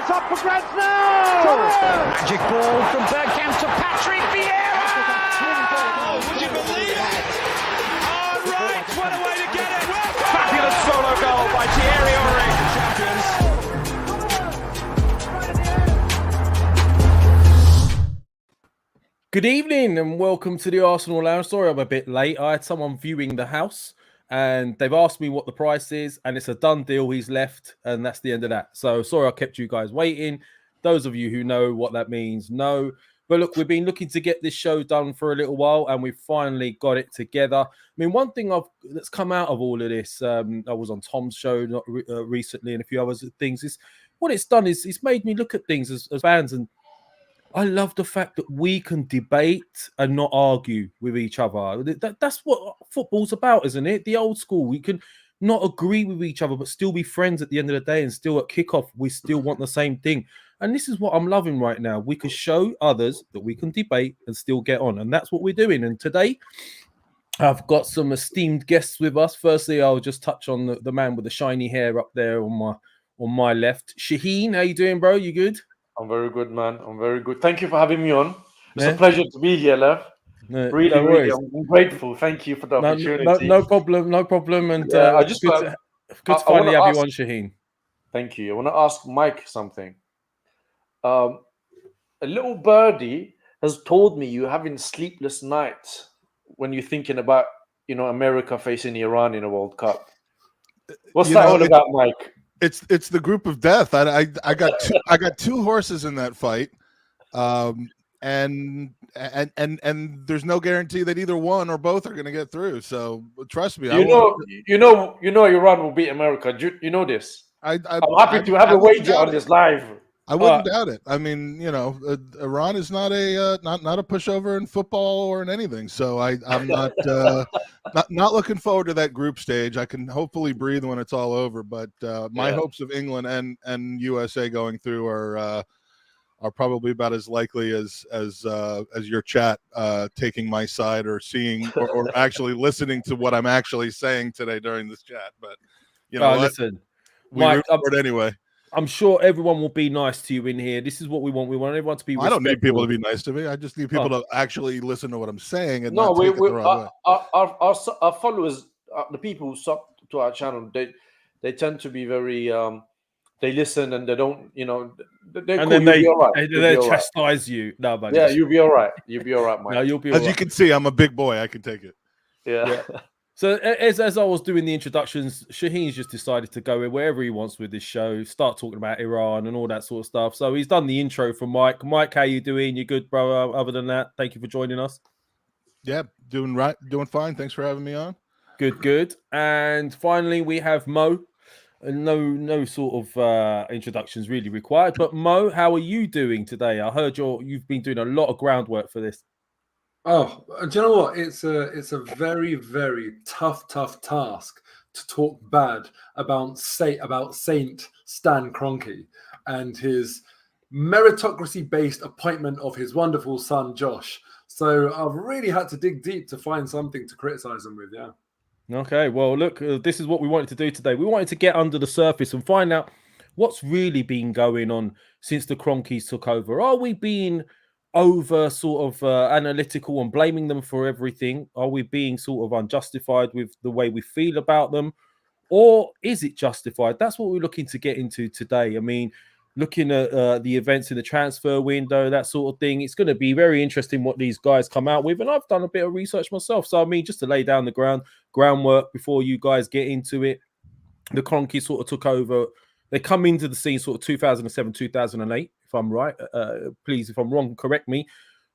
it's up for grabs now! Magic ball from Bergkamp to Patrick Vieira! Oh, would you believe it? Oh, right, what a way to get it! Fabulous solo goal by Youri. Good evening and welcome to the Arsenal Lounge. Sorry I'm a bit late. I had someone viewing the house and they've asked me what the price is and it's a done deal. He's left and that's the end of that. So sorry I kept you guys waiting. Those of you who know what that means know. But look, we've been looking to get this show done for a little while and we've finally got it together. I mean, one thing that's come out of all of this, I was on Tom's show recently and a few other things, is what it's done is it's made me look at things as fans, and I love the fact that we can debate and not argue with each other. That's what football's about, isn't it? The old school. We can not agree with each other, but still be friends at the end of the day. And still at kickoff, we still want the same thing. And this is what I'm loving right now. We can show others that we can debate and still get on. And that's what we're doing. And today, I've got some esteemed guests with us. Firstly, I'll just touch on the man with the shiny hair up there on my left. Shaheen, how you doing, bro? You good? I'm very good, man. I'm very good. Thank you for having me on. It's a pleasure to be here, Lev. Really, I'm grateful. Thank you for the opportunity. No problem. And I just good to finally have you on, Shaheen. Thank you. I want to ask Mike something. A little birdie has told me you're having sleepless nights when you're thinking about, America facing Iran in a World Cup. What's that all about, Mike? It's the group of death. I got two horses in that fight, and there's no guarantee that either one or both are going to get through. So trust me, you know, Iran will beat America. You know this. I'm happy to have a wager on this live. I wouldn't doubt it. I mean, Iran is not a pushover in football or in anything. So I'm not not looking forward to that group stage. I can hopefully breathe when it's all over. But my hopes of England and USA going through are probably about as likely as your chat taking my side or seeing or actually listening to what I'm actually saying today during this chat. But listen, we root for it anyway. I'm sure everyone will be nice to you in here. This is what we want. We want everyone to be respectful. I don't need people to be nice to me. I just need people to actually listen to what I'm saying and our followers, the people who sub to our channel, they tend to be very they listen and they don't, they chastise you. No, buddy. Yeah, you'll be all right. You'll be all right, Mike. No, you'll be all right. As you can see, I'm a big boy. I can take it. Yeah. So as I was doing the introductions, Shaheen's just decided to go wherever he wants with this show, start talking about Iran and all that sort of stuff. So he's done the intro for Mike. Mike, how you doing? You good, bro? Other than that, thank you for joining us. Yeah, doing fine. Thanks for having me on. Good. And finally, we have Mo. No sort of introductions really required. But Mo, how are you doing today? I heard you've been doing a lot of groundwork for this. Oh, do you know what? It's a very, very tough task to talk bad about Saint Stan Kroenke and his meritocracy-based appointment of his wonderful son Josh. So I've really had to dig deep to find something to criticize him with. Yeah. Okay. Well, look, this is what we wanted to do today. We wanted to get under the surface and find out what's really been going on since the Kroenkes took over. Are we being over sort of analytical and blaming them for everything? Are we being sort of unjustified with the way we feel about them, or is it justified? That's what we're looking to get into today. I mean, looking at the events in the transfer window, that sort of thing, it's going to be very interesting what these guys come out with, and I've done a bit of research myself. So I mean, just to lay down the groundwork before you guys get into it, the Kroenkes sort of took over. They come into the scene sort of 2007, 2008, if I'm right. Please, if I'm wrong, correct me.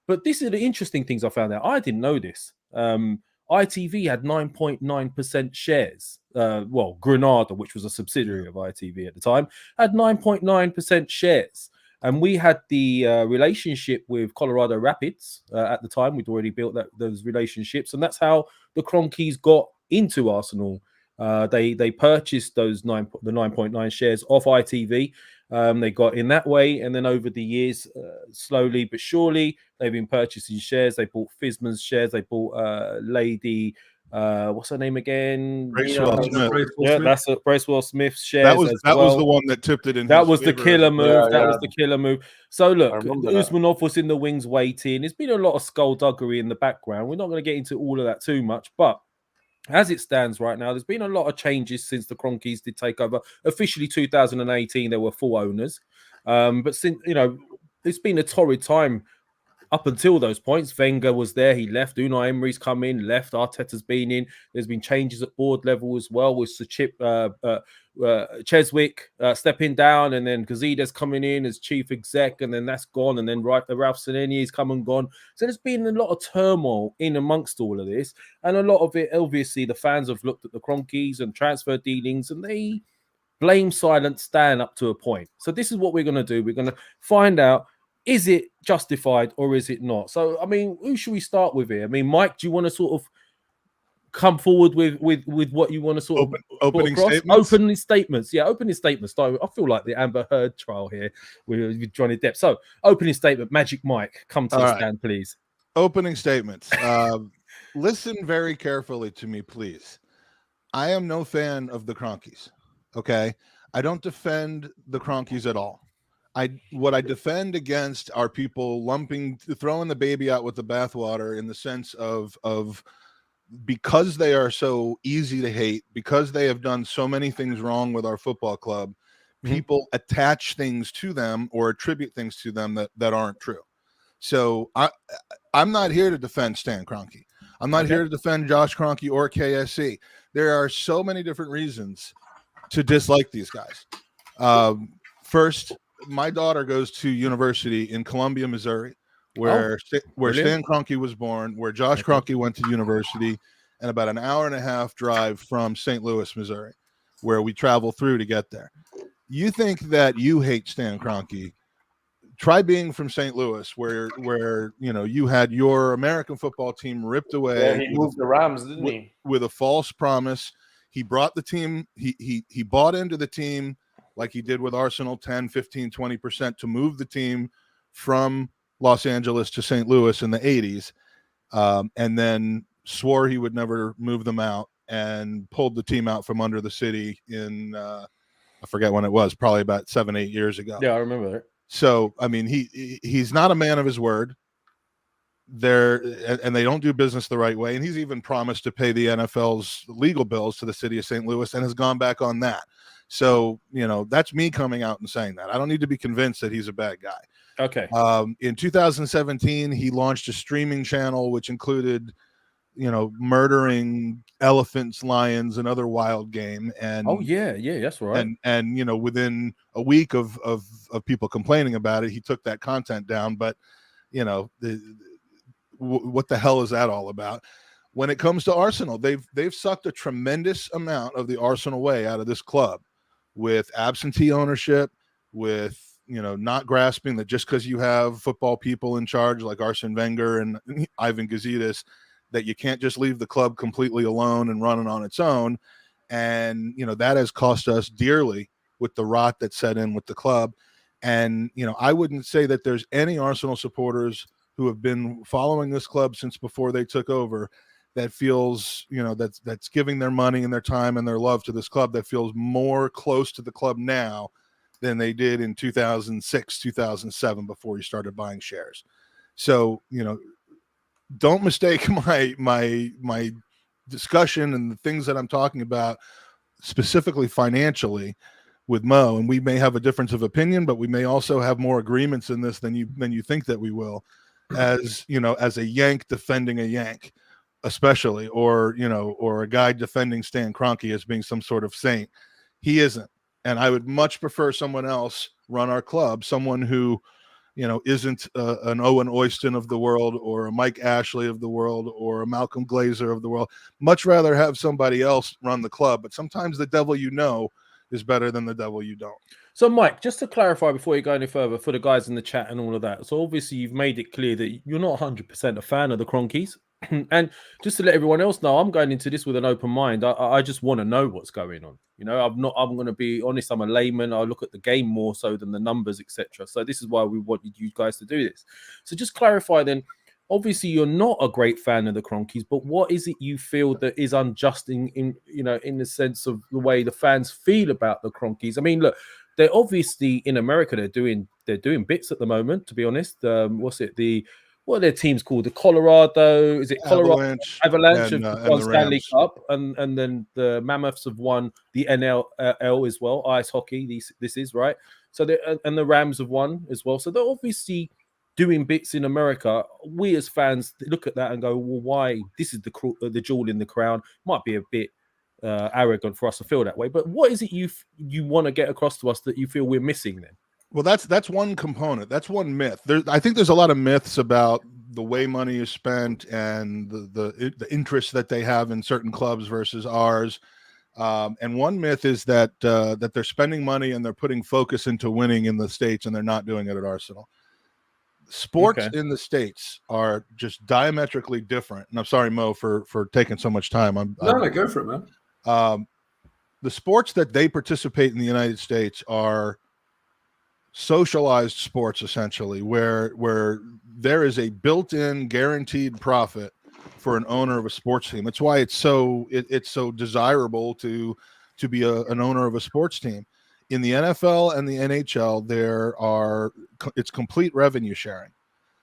But this is the interesting things I found out. I didn't know this. ITV had 9.9% shares. Granada, which was a subsidiary of ITV at the time, had 9.9% shares. And we had the relationship with Colorado Rapids at the time. We'd already built those relationships. And that's how the Kroenkes got into Arsenal. They purchased the 9.9 shares off ITV. They got in that way, and then over the years, slowly but surely, they've been purchasing shares. They bought Fisman's shares. They bought Lady what's her name again? Bracewell Smith. Yeah, that's it. Bracewell Smith shares that was the one that tipped it in. That his was the favor. killer move. Yeah, that yeah. was the killer move. So look, remember that. Usmanov was in the wings waiting. There's been a lot of skullduggery in the background. We're not going to get into all of that too much, but as it stands right now, there's been a lot of changes since the Kroenkes did take over. Officially 2018, there were 4 owners. But since, it's been a torrid time up until those points. Wenger was there, he left. Unai Emery's come in, left. Arteta's been in. There's been changes at board level as well, with Cheswick stepping down, and then Gazides coming in as chief exec, and then that's gone. And then Ralph Saneni's come and gone. So there's been a lot of turmoil in amongst all of this, and a lot of it, obviously, the fans have looked at the Kroenkes and transfer dealings, and they blame silent Stan up to a point. So this is what we're going to do. We're going to find out, is it justified or is it not? So, I mean, who should we start with here? I mean, Mike, do you want to sort of come forward with what you want to sort of opening statements? Yeah, opening statements. I feel like the Amber Heard trial here with Johnny Depp. So, opening statement, Magic Mike, come to the stand, please. Opening statements. Listen very carefully to me, please. I am no fan of the Kroenkes. Okay, I don't defend the Kroenkes at all. What I defend against are people throwing the baby out with the bathwater, in the sense of because they are so easy to hate, because they have done so many things wrong with our football club, people attach things to them or attribute things to them that aren't true. So I'm not here to defend Stan Kroenke. I'm not here to defend Josh Kroenke or KSE. There are so many different reasons to dislike these guys. First, my daughter goes to university in Columbia, Missouri, where Stan Kroenke was born, where Josh Kroenke went to university, and about an hour and a half drive from St. Louis, Missouri, where we travel through to get there. You think that you hate Stan Kroenke? Try being from St. Louis, where you had your American football team ripped away. Yeah, he moved the Rams, didn't he? With a false promise. He brought the team, he bought into the team, like he did with Arsenal, 10, 15, 20% to move the team from Los Angeles to St. Louis in the 80s, and then swore he would never move them out, and pulled the team out from under the city in, I forget when it was, probably about 7-8 years ago. Yeah, I remember that. So, I mean, he's not a man of his word. And they don't do business the right way. And he's even promised to pay the NFL's legal bills to the city of St. Louis, and has gone back on that. So, that's me coming out and saying that. I don't need to be convinced that he's a bad guy. Okay. In 2017, he launched a streaming channel, which included, murdering elephants, lions, and other wild game. And yeah, that's right. And within a week of people complaining about it, he took that content down. But, what the hell is that all about? When it comes to Arsenal, they've sucked a tremendous amount of the Arsenal way out of this club, with absentee ownership, with not grasping that just because you have football people in charge like Arsene Wenger and Ivan Gazidis, that you can't just leave the club completely alone and running on its own. And that has cost us dearly with the rot that set in with the club. And I wouldn't say that there's any Arsenal supporters who have been following this club since before they took over that feels, that's giving their money and their time and their love to this club, that feels more close to the club now than they did in 2006, 2007, before he started buying shares. So, don't mistake my discussion and the things that I'm talking about specifically financially with Mo. And we may have a difference of opinion, but we may also have more agreements in this than you think that we will. As as a Yank defending a Yank, especially, or a guy defending Stan Kroenke as being some sort of saint. He isn't. And I would much prefer someone else run our club, someone who, isn't an Owen Oyston of the world, or a Mike Ashley of the world, or a Malcolm Glazer of the world. Much rather have somebody else run the club. But sometimes the devil is better than the devil you don't. So, Mike, just to clarify before you go any further, for the guys in the chat and all of that. So, obviously, you've made it clear that you're not 100% a fan of the Kroenkes. And just to let everyone else know, I'm going into this with an open mind. I just want to know what's going on. I'm going to be honest. I'm a layman. I look at the game more so than the numbers, etc. So this is why we wanted you guys to do this. So just clarify then, obviously you're not a great fan of the Cronkies, but what is it you feel that is unjust in the sense of the way the fans feel about the Cronkies? I mean, look, they're obviously in America. They're doing bits at the moment. To be honest, what are their teams called? The Colorado, is it Colorado Avalanche and have won the Stanley Rams. Cup, and then the Mammoths have won the NLL as well, ice hockey. This is right. So and the Rams have won as well. So they're obviously doing bits in America. We as fans look at that and go, well, why? This is the jewel in the crown. Might be a bit arrogant for us to feel that way, but what is it you want to get across to us that you feel we're missing then? Well, that's one component. That's one myth. I think there's a lot of myths about the way money is spent and the interest that they have in certain clubs versus ours. And one myth is that they're spending money and they're putting focus into winning in the States, and they're not doing it at Arsenal. Sports in the States are just diametrically different. And I'm sorry, Mo, for taking so much time. No, go for it, man. The sports that they participate in the United States are socialized sports, essentially, where there is a built-in guaranteed profit for an owner of a sports team. That's why it's so desirable to be an owner of a sports team. In the NFL and the NHL, it's complete revenue sharing.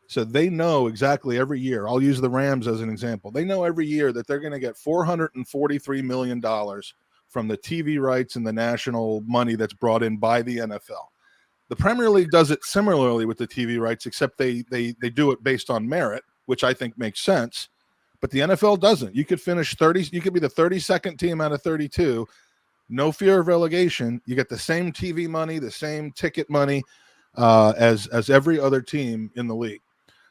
So they know exactly every year. I'll use the Rams as an example. They know every year that they're going to get $443 million from the TV rights and the national money that's brought in by the NFL. The Premier League does it similarly with the TV rights, except they do it based on merit, which I think makes sense. But the NFL doesn't. You could finish 30. You could be the 32nd team out of 32. No fear of relegation. You get the same TV money, the same ticket money as every other team in the league.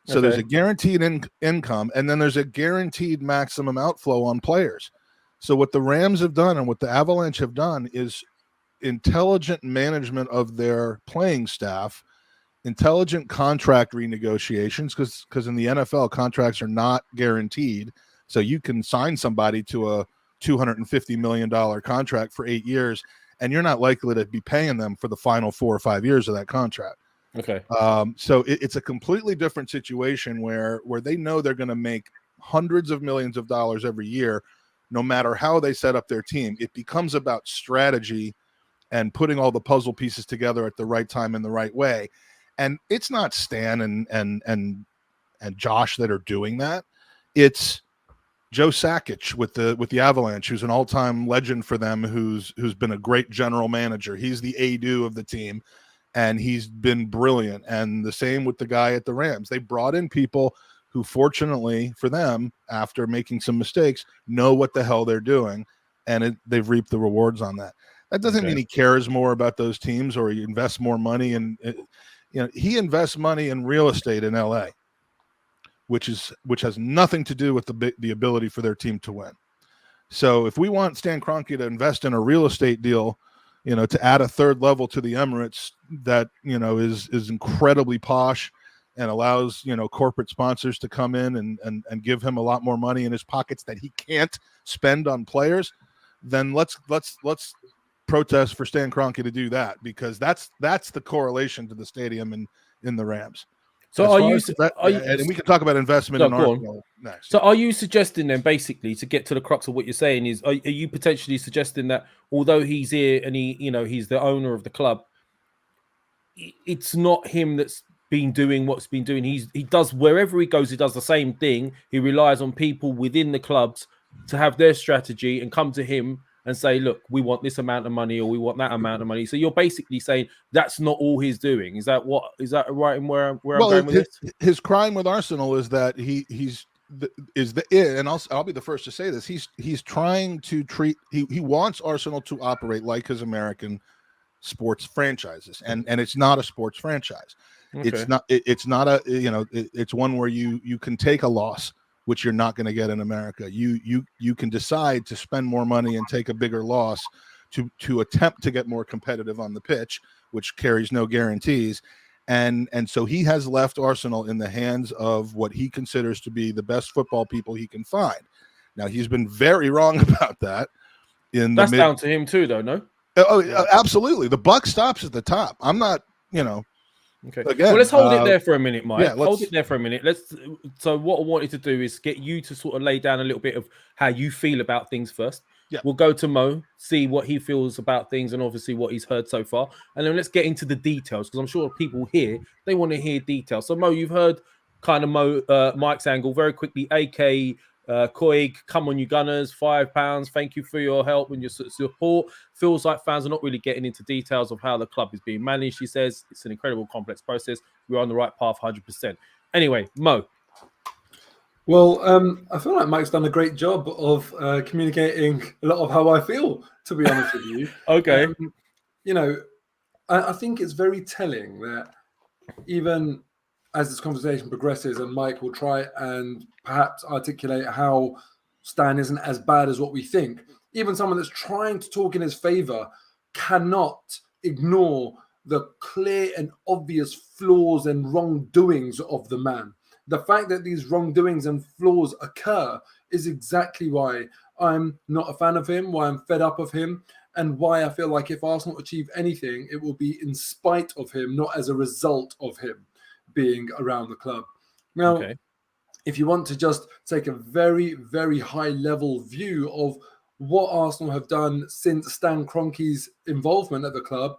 So there's a guaranteed income, and then there's a guaranteed maximum outflow on players. So what the Rams have done and what the Avalanche have done is intelligent management of their playing staff, intelligent contract renegotiations, because in the NFL, contracts are not guaranteed. So you can sign somebody to a $250 million contract for 8 years, and you're not likely to be paying them for the final 4 or 5 years of that contract. Okay. So it's a completely different situation where they know they're going to make hundreds of millions of dollars every year, no matter how they set up their team. It becomes about strategy and putting all the puzzle pieces together at the right time in the right way. And it's not Stan and Josh that are doing that. It's Joe Sakic with the Avalanche, who's an all-time legend for them, who's been a great general manager. He's the ADO of the team, and he's been brilliant. And the same with the guy at the Rams. They brought in people who, fortunately for them, after making some mistakes, know what the hell they're doing, and they've reaped the rewards on that. That doesn't mean he cares more about those teams or he invests more money in. He invests money in real estate in LA, which has nothing to do with the ability for their team to win. So if we want Stan Kroenke to invest in a real estate deal, to add a third level to the Emirates that is incredibly posh and allows corporate sponsors to come in and give him a lot more money in his pockets that he can't spend on players, then let's protest for Stan Kroenke to do that, because that's the correlation to the stadium in the Rams. So and we can talk about investment in Arsenal next. So are you suggesting then, basically, to get to the crux of what you're saying, is are you potentially suggesting that although he's here and he's the owner of the club, it's not him that's been doing what's been doing? He does, wherever he goes, he does the same thing. He relies on people within the clubs to have their strategy and come to him and say, look, we want this amount of money or we want that amount of money. So you're basically saying that's not all he's doing. Is that right in where I'm going with this? His crime with Arsenal is that and I'll be the first to say this. He's trying to he wants Arsenal to operate like his American sports franchises, and it's not a sports franchise. Okay. It's not it's one where you can take a loss, which you're not going to get in America. You can decide to spend more money and take a bigger loss to attempt to get more competitive on the pitch, which carries no guarantees. And so he has left Arsenal in the hands of what he considers to be the best football people he can find. Now, he's been very wrong about that. That's down to him too, though, no? Oh, absolutely. The buck stops at the top. I'm not, Okay. Again, well, let's hold it there for a minute, Mike. yeah, Hold it there for a minute. So what I wanted to do is get you to sort of lay down a little bit of how you feel about things first. Yeah. We'll go to Mo, see what he feels about things and obviously what he's heard so far. And then let's get into the details because I'm sure people here, they want to hear details. So Mo, you've heard kind of Mike's angle very quickly. AK Koig, come on, you Gunners, £5. Thank you for your help and your support. Feels like fans are not really getting into details of how the club is being managed. He says it's an incredible complex process. We're on the right path 100%. Anyway, Mo. Well, I feel like Mike's done a great job of communicating a lot of how I feel, to be honest with you. Okay. You know, I think it's very telling that even as this conversation progresses and Mike will try and perhaps articulate how Stan isn't as bad as what we think, even someone that's trying to talk in his favour cannot ignore the clear and obvious flaws and wrongdoings of the man. The fact that these wrongdoings and flaws occur is exactly why I'm not a fan of him, why I'm fed up of him, and why I feel like if Arsenal achieve anything, it will be in spite of him, not as a result of him being around the club. Now, if you want to just take a very, very high level view of what Arsenal have done since Stan Kroenke's involvement at the club,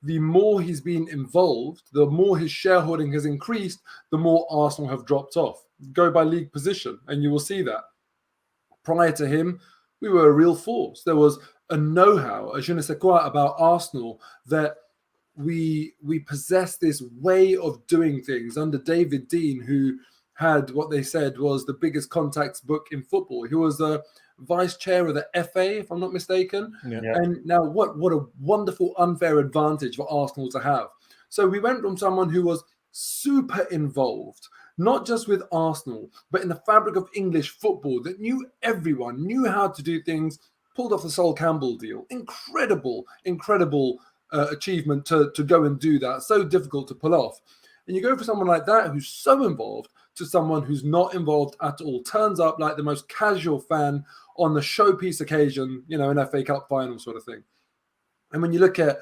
the more he's been involved, the more his shareholding has increased, the more Arsenal have dropped off. Go by league position, and you will see that. Prior to him, we were a real force. There was a know-how, a je ne sais quoi about Arsenal that we possess this way of doing things under David Dein, who had what they said was the biggest contacts book in football. He was the vice chair of the FA, if I'm not mistaken. Yeah. And now what a wonderful unfair advantage for Arsenal to have. So we went from someone who was super involved, not just with Arsenal, but in the fabric of English football, that knew everyone, knew how to do things, pulled off the Sol Campbell deal. Incredible achievement to go and do that. So difficult to pull off. And you go for someone like that who's so involved to someone who's not involved at all, turns up like the most casual fan on the showpiece occasion, an FA Cup final sort of thing. And when you look at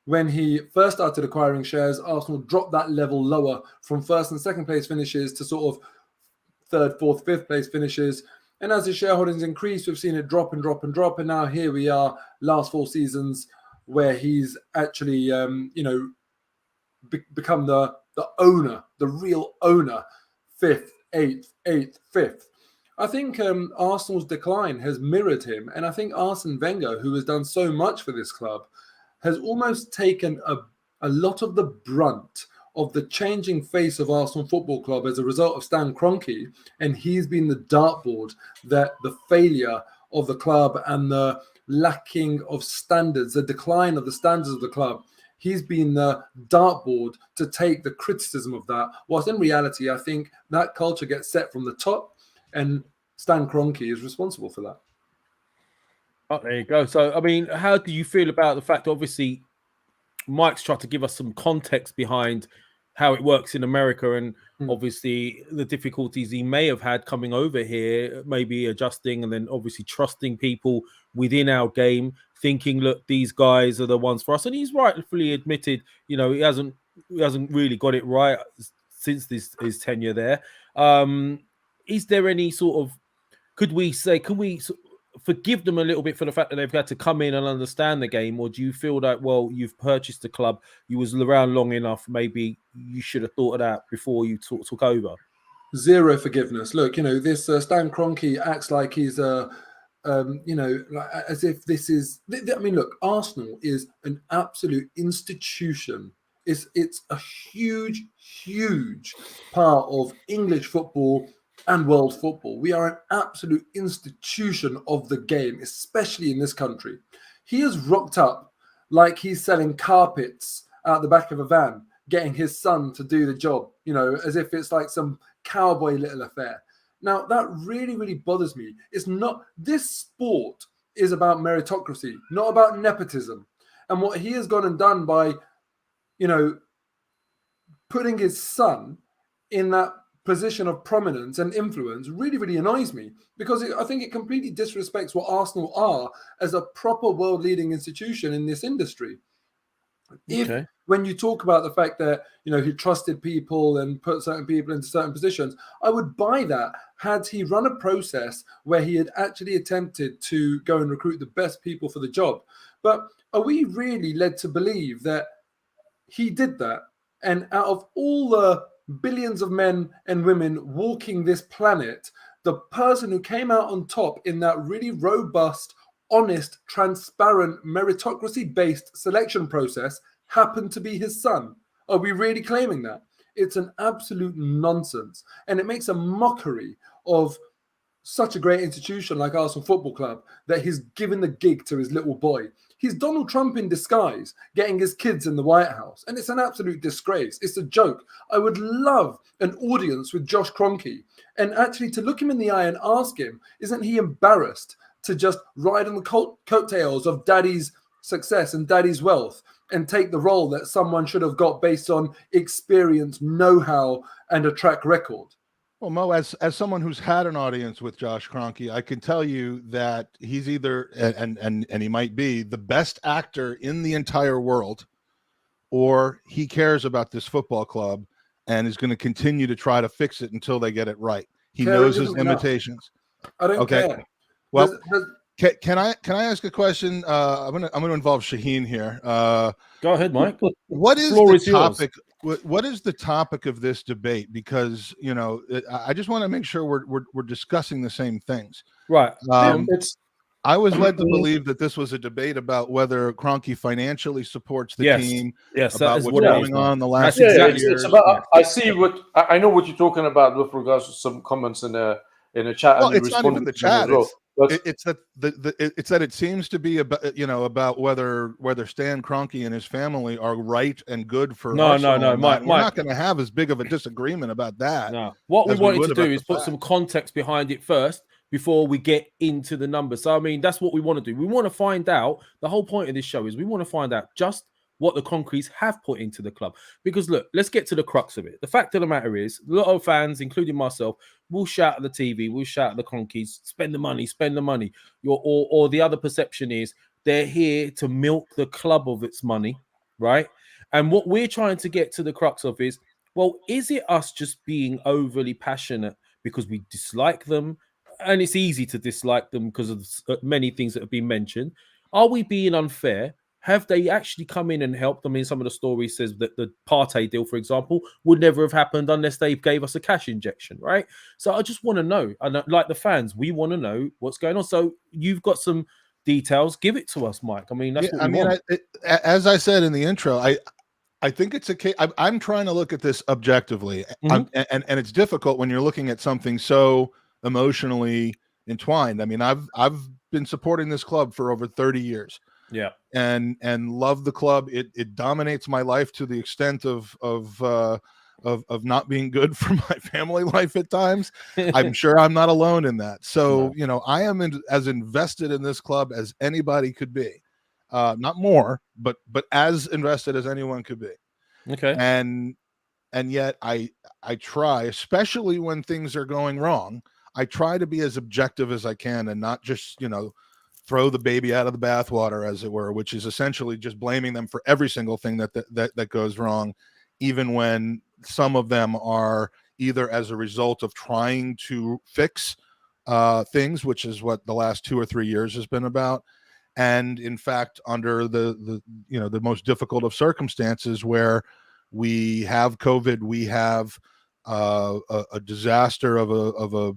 when he first started acquiring shares, Arsenal dropped that level lower from first and second place finishes to sort of third, fourth, fifth place finishes. And as his shareholdings increased, we've seen it drop and drop and drop. And now here we are, last 4 seasons, where he's actually, become the owner, the real owner, 5th, 8th, 5th. I think Arsenal's decline has mirrored him. And I think Arsene Wenger, who has done so much for this club, has almost taken a lot of the brunt of the changing face of Arsenal Football Club as a result of Stan Kroenke. And he's been the dartboard that the failure of the club and the lacking of standards, the decline of the standards of the club, he's been the dartboard to take the criticism of that. Whilst in reality, I think that culture gets set from the top, and Stan Kroenke is responsible for that. Oh, there you go. So, I mean, how do you feel about the fact, obviously, Mike's tried to give us some context behind how it works in America and obviously the difficulties he may have had coming over here, maybe adjusting and then obviously trusting people within our game, thinking, look, these guys are the ones for us. And he's rightfully admitted, he hasn't really got it right since his tenure there. Is there any sort of, can we forgive them a little bit for the fact that they've had to come in and understand the game? Or do you feel that, well, you've purchased the club, you was around long enough, maybe you should have thought of that before you took over? Zero forgiveness. Look, this Stan Kroenke acts like he's as if this is, look, Arsenal is an absolute institution. It's a huge, huge part of English football and world football. We are an absolute institution of the game, especially in this country. He has rocked up like he's selling carpets out the back of a van, getting his son to do the job, as if it's like some cowboy little affair. Now, that really, really bothers me. This sport is about meritocracy, not about nepotism. And what he has gone and done by, putting his son in that position of prominence and influence really, really annoys me, because I think it completely disrespects what Arsenal are as a proper world-leading institution in this industry. If when you talk about the fact that he trusted people and put certain people into certain positions, I would buy that had he run a process where he had actually attempted to go and recruit the best people for the job. But are we really led to believe that he did that? And out of all the billions of men and women walking this planet, the person who came out on top in that really robust, honest, transparent, meritocracy-based selection process happened to be his son? Are we really claiming that? It's an absolute nonsense. And it makes a mockery of such a great institution like Arsenal Football Club that he's given the gig to his little boy. He's Donald Trump in disguise, getting his kids in the White House. And it's an absolute disgrace. It's a joke. I would love an audience with Josh Kroenke and actually to look him in the eye and ask him, isn't he embarrassed to just ride on the coattails of daddy's success and daddy's wealth and take the role that someone should have got based on experience, know-how, and a track record? Well, Mo, as someone who's had an audience with Josh Kroenke, I can tell you that he's either, and he might be, the best actor in the entire world, or he cares about this football club and is going to continue to try to fix it until they get it right. He knows his limitations. I don't care. Well, can I ask a question? I'm gonna involve Shaheen here. Go ahead, Mike. What is the topic? What is the topic of this debate? Because I just want to make sure we're discussing the same things. Right. I was led to believe that this was a debate about whether Kroenke financially supports the team. Yes, about what's going on the last years. It's about, I know what you're talking about with regards to some comments in a chat. Well, it's not even the chat. It's that it seems to be about whether Stan Kroenke and his family are right and good for Arsenal. No, Mike. We're not going to have as big of a disagreement about that. No, what we wanted to do is put some context behind it first before we get into the numbers. So I mean, that's what we want to do. We want to find out. The whole point of this show is we want to find out just what the Concretes have put into the club. Because look, let's get to the crux of it. The fact of the matter is, a lot of fans, including myself, will shout at the TV, will shout at the Concretes, spend the money. Or the other perception is they're here to milk the club of its money, right? And what we're trying to get to the crux of is, well, is it us just being overly passionate because we dislike them? And it's easy to dislike them because of many things that have been mentioned. Are we being unfair? Have they actually come in and helped? I mean, some of the stories says that the Partey deal, for example, would never have happened unless they gave us a cash injection, right? So I just want to know, and like the fans, we want to know what's going on. So you've got some details. Give it to us, Mike. I mean, that's what we want. As I said in the intro, I think it's a case. I'm trying to look at this objectively, and it's difficult when you're looking at something so emotionally entwined. I mean, I've been supporting this club for over 30 years. Yeah, and love the club. It dominates my life to the extent of not being good for my family life at times. I'm sure I'm not alone in that. So I am as invested in this club as anybody could be. Not more, but as invested as anyone could be. Okay. And yet I try, especially when things are going wrong, I try to be as objective as I can and not just throw the baby out of the bathwater, as it were, which is essentially just blaming them for every single thing that goes wrong, even when some of them are either as a result of trying to fix things, which is what the last 2 or 3 years has been about, and in fact under the most difficult of circumstances where we have COVID, we have a disaster of a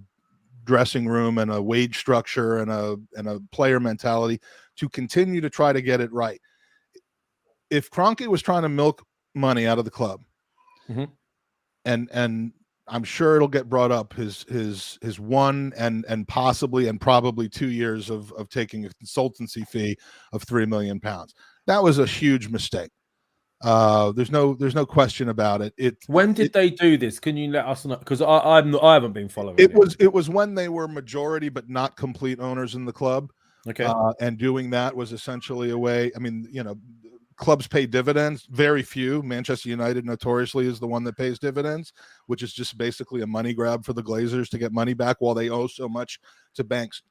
dressing room and a wage structure and a player mentality to continue to try to get it right. If Kroenke was trying to milk money out of the club, and I'm sure it'll get brought up, his 1 and possibly and probably 2 years of taking a consultancy fee of £3 million. That was a huge mistake. There's no question about it. When did they do this? Can you let us know? Because I haven't been following. It was when they were majority but not complete owners in the club. Okay. And doing that was essentially a way. I mean, clubs pay dividends. Very few. Manchester United notoriously is the one that pays dividends, which is just basically a money grab for the Glazers to get money back while they owe so much to banks.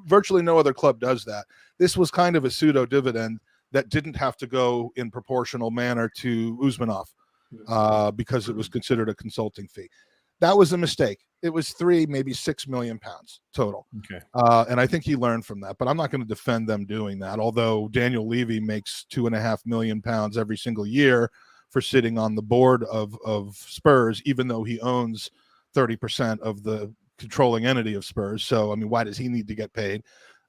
Virtually no other club does that. This was kind of a pseudo dividend that didn't have to go in proportional manner to Usmanov because it was considered a consulting fee. That was a mistake. It was 3, maybe 6 million pounds total. Okay. And I think he learned from that, but I'm not going to defend them doing that. Although Daniel Levy makes 2.5 million pounds every single year for sitting on the board of Spurs, even though he owns 30% of the controlling entity of Spurs. So, I mean, why does he need to get paid?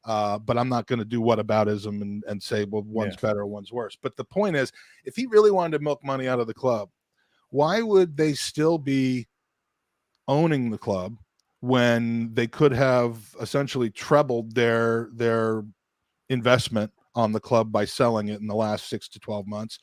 But I'm not going to do whataboutism and say, well, one's better, one's worse. But the point is, if he really wanted to milk money out of the club, why would they still be owning the club when they could have essentially trebled their investment on the club by selling it in the last 6 to 12 months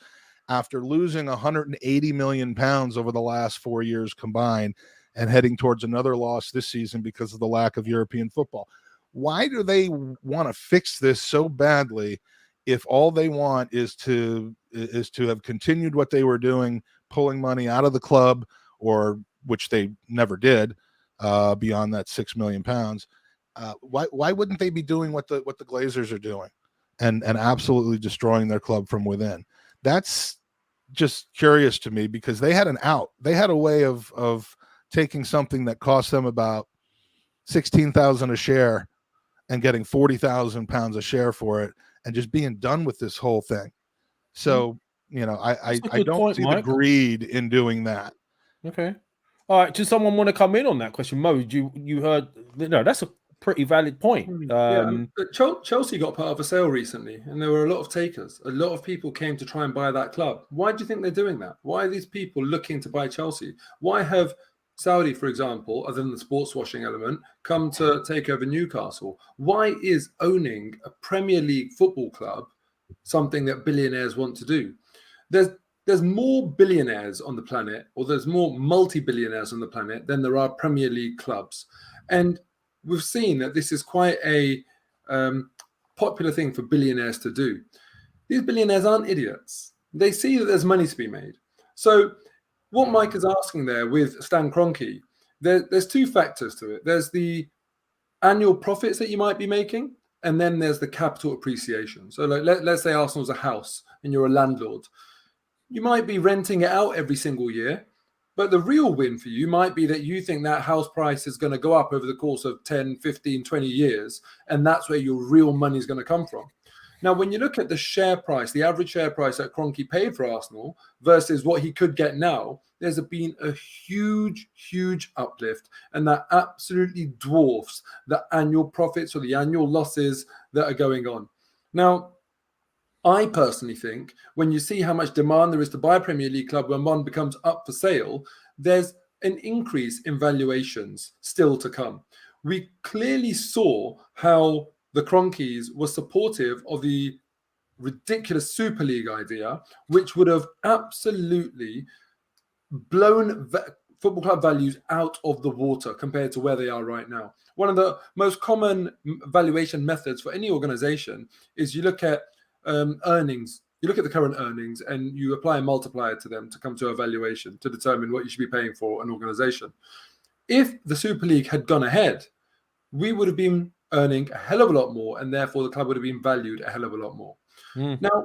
after losing 180 million pounds over the last 4 years combined and heading towards another loss this season because of the lack of European football? Why do they want to fix this so badly if all they want is to have continued what they were doing, pulling money out of the club, or which they never did, beyond that 6 million pounds? Why wouldn't they be doing what the Glazers are doing and absolutely destroying their club from within? That's just curious to me, because they had an out. They had a way of taking something that cost them about 16,000 a share and getting 40,000 pounds a share for it and just being done with this whole thing. So, you know, I don't see the greed in doing that. Okay. All right. Does someone want to come in on that question? Mo, you heard? No, that's a pretty valid point. Chelsea got part of a sale recently, and there were a lot of takers. A lot of people came to try and buy that club. Why do you think they're doing that? Why are these people looking to buy Chelsea? Why have Saudi, for example, other than the sports washing element, come to take over Newcastle? Why is owning a Premier League football club something that billionaires want to do? There's more billionaires on the planet, or there's more multi-billionaires on the planet than there are Premier League clubs. And we've seen that this is quite a popular thing for billionaires to do. These billionaires aren't idiots. They see that there's money to be made. So what Mike is asking there with Stan Kroenke, there's two factors to it. There's the annual profits that you might be making, and then there's the capital appreciation. So like, let's say Arsenal's a house and you're a landlord. You might be renting it out every single year, but the real win for you might be that you think that house price is going to go up over the course of 10, 15, 20 years, and that's where your real money is going to come from. Now, when you look at the share price, the average share price that Kroenke paid for Arsenal versus what he could get now, there's been a huge, huge uplift, and that absolutely dwarfs the annual profits or the annual losses that are going on. Now, I personally think when you see how much demand there is to buy a Premier League club when one becomes up for sale, there's an increase in valuations still to come. We clearly saw how the Kroenkes were supportive of the ridiculous Super League idea, which would have absolutely blown football club values out of the water compared to where they are right now. One of the most common valuation methods for any organization is you look at earnings. You look at the current earnings and you apply a multiplier to them to come to a valuation to determine what you should be paying for an organization. If the Super League had gone ahead, we would have been earning a hell of a lot more, and therefore the club would have been valued a hell of a lot more. Now,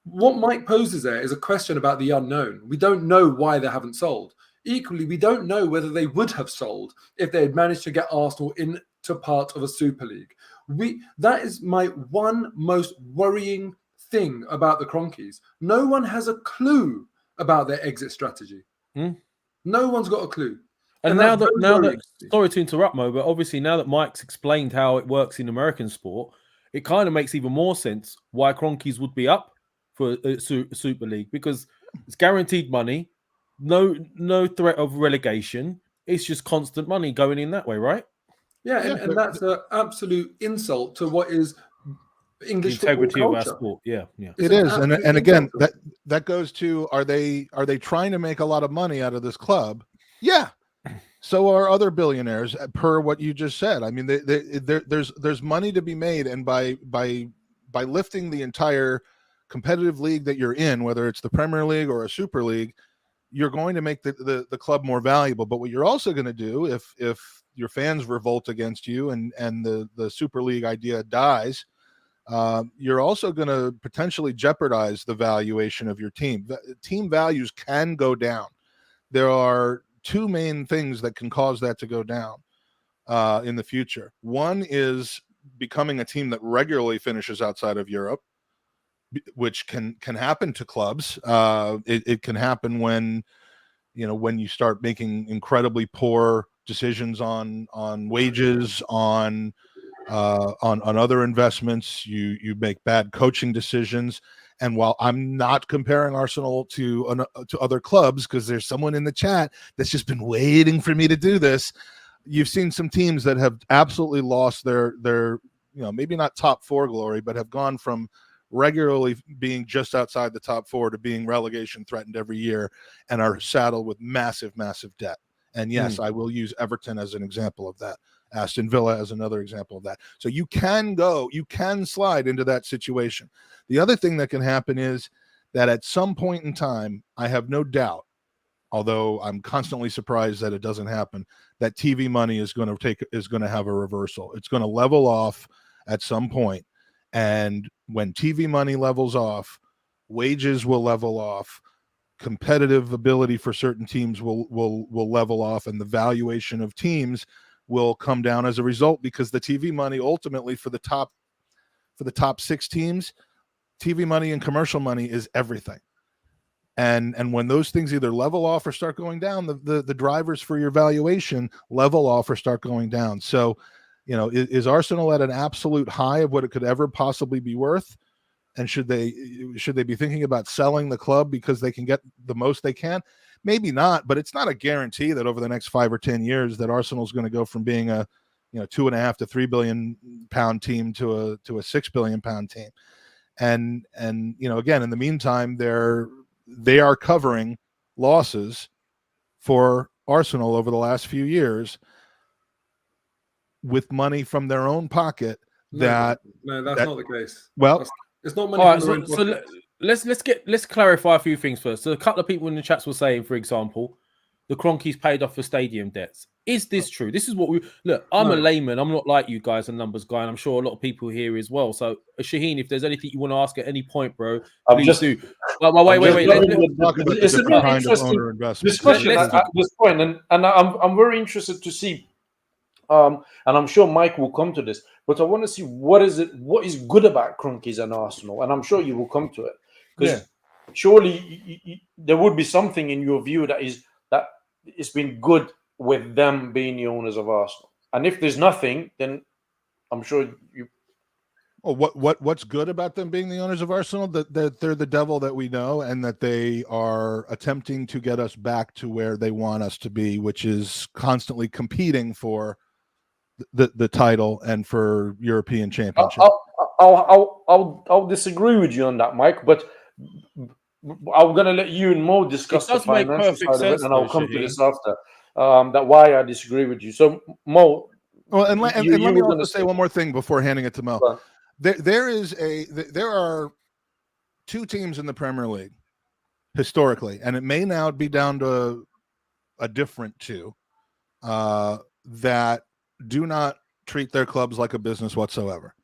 what Mike poses there is a question about the unknown. We don't know why they haven't sold. Equally, we don't know whether they would have sold if they had managed to get Arsenal into part of a Super League. That is my one most worrying thing about the Kroenkes. No one has a clue about their exit strategy. No one's got a clue. And now that sorry to interrupt, Mo, but obviously now that Mike's explained how it works in American sport, it kind of makes even more sense why Kroenkes would be up for a Super League, because it's guaranteed money, no threat of relegation. It's just constant money going in that way, right? Yeah, and that's an absolute insult to what is English the integrity football of our culture. sport. Yeah. It is, and again, that goes to are they trying to make a lot of money out of this club? Yeah. So are other billionaires, per what you just said. I mean, there's money to be made, and by lifting the entire competitive league that you're in, whether it's the Premier League or a Super League, you're going to make the club more valuable. But what you're also going to do, if your fans revolt against you and the Super League idea dies, you're also going to potentially jeopardize the valuation of your team. Team values can go down. There are two main things that can cause that to go down in the future. One is becoming a team that regularly finishes outside of Europe, which can happen to clubs. It can happen when you start making incredibly poor decisions on wages, on other investments. You make bad coaching decisions. And while I'm not comparing Arsenal to other clubs, because there's someone in the chat that's just been waiting for me to do this, you've seen some teams that have absolutely lost their maybe not top four glory, but have gone from regularly being just outside the top four to being relegation threatened every year and are saddled with massive debt. And yes, I will use Everton as an example of that. Aston Villa as another example of that. So you can slide into that situation. The other thing that can happen is that at some point in time, I have no doubt, although I'm constantly surprised that it doesn't happen, that TV money is going to have a reversal. It's going to level off at some point. And when TV money levels off, wages will level off, competitive ability for certain teams will level off, and the valuation of teams will come down as a result, because the TV money ultimately for the top 6 teams, TV money and commercial money is everything. And when those things either level off or start going down, the drivers for your valuation level off or start going down. So, is Arsenal at an absolute high of what it could ever possibly be worth? And should they be thinking about selling the club because they can get the most they can? Maybe not, but it's not a guarantee that over the next 5 or 10 years that Arsenal's going to go from being a £2.5 to £3 billion team to a £6 billion team. And again, in the meantime, they are covering losses for Arsenal over the last few years with money from their own pocket. That's not the case. Well, it's not money all from right, their own pocket. let's clarify a few things first. So a couple of people in the chats were saying, for example, the Kroenkes paid off the stadium debts. Is this true? This is what we look. I'm a layman. I'm not like you guys, a numbers guy, and I'm sure a lot of people here as well. So, Shaheen, if there's anything you want to ask at any point, bro, please do. Wait. It's a very interesting discussion at this point, and I'm very interested to see. And I'm sure Mike will come to this, but I want to see what is good about Kroenkes and Arsenal, and I'm sure you will come to it, because surely there would be something in your view that it's been good with them being the owners of Arsenal. And if there's nothing, then I'm sure you. Well, what's good about them being the owners of Arsenal? That they're the devil that we know, and that they are attempting to get us back to where they want us to be, which is constantly competing for the title and for European Championship. I'll disagree with you on that, Mike, but I'm going to let you and Mo discuss the financial side of it, and I'll come to this after. That why I disagree with you. So, Mo. Well, and let me also say one more thing before handing it to Mo. There are 2 teams in the Premier League historically, and it may now be down to a different 2 that do not treat their clubs like a business whatsoever.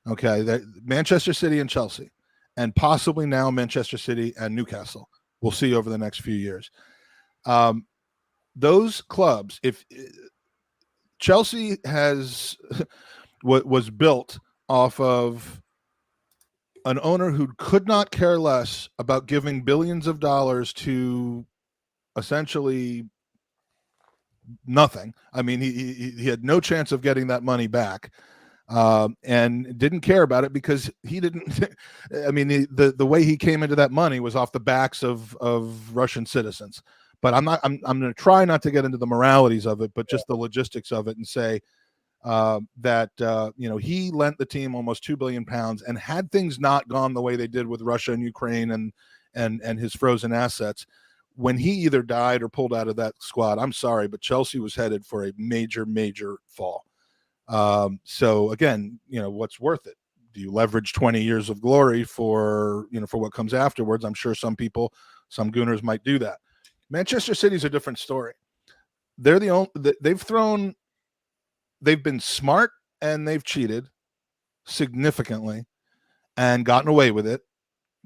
Okay, Manchester City and Chelsea, and possibly now Manchester City and Newcastle. We'll see over the next few years. Those clubs, if Chelsea was built off of an owner who could not care less about giving billions of dollars to essentially nothing. I mean, he had no chance of getting that money back, and didn't care about it because he didn't. I mean, the way he came into that money was off the backs of Russian citizens. But I'm going to try not to get into the moralities of it, but just the logistics of it, and say that he lent the team almost £2 billion, and had things not gone the way they did with Russia and Ukraine and his frozen assets, when he either died or pulled out of that squad, I'm sorry, but Chelsea was headed for a major fall. So again, what's worth it? Do you leverage 20 years of glory for what comes afterwards? I'm sure some gooners might do that. Manchester City's a different story. They're the only, they've been smart, and they've cheated significantly and gotten away with it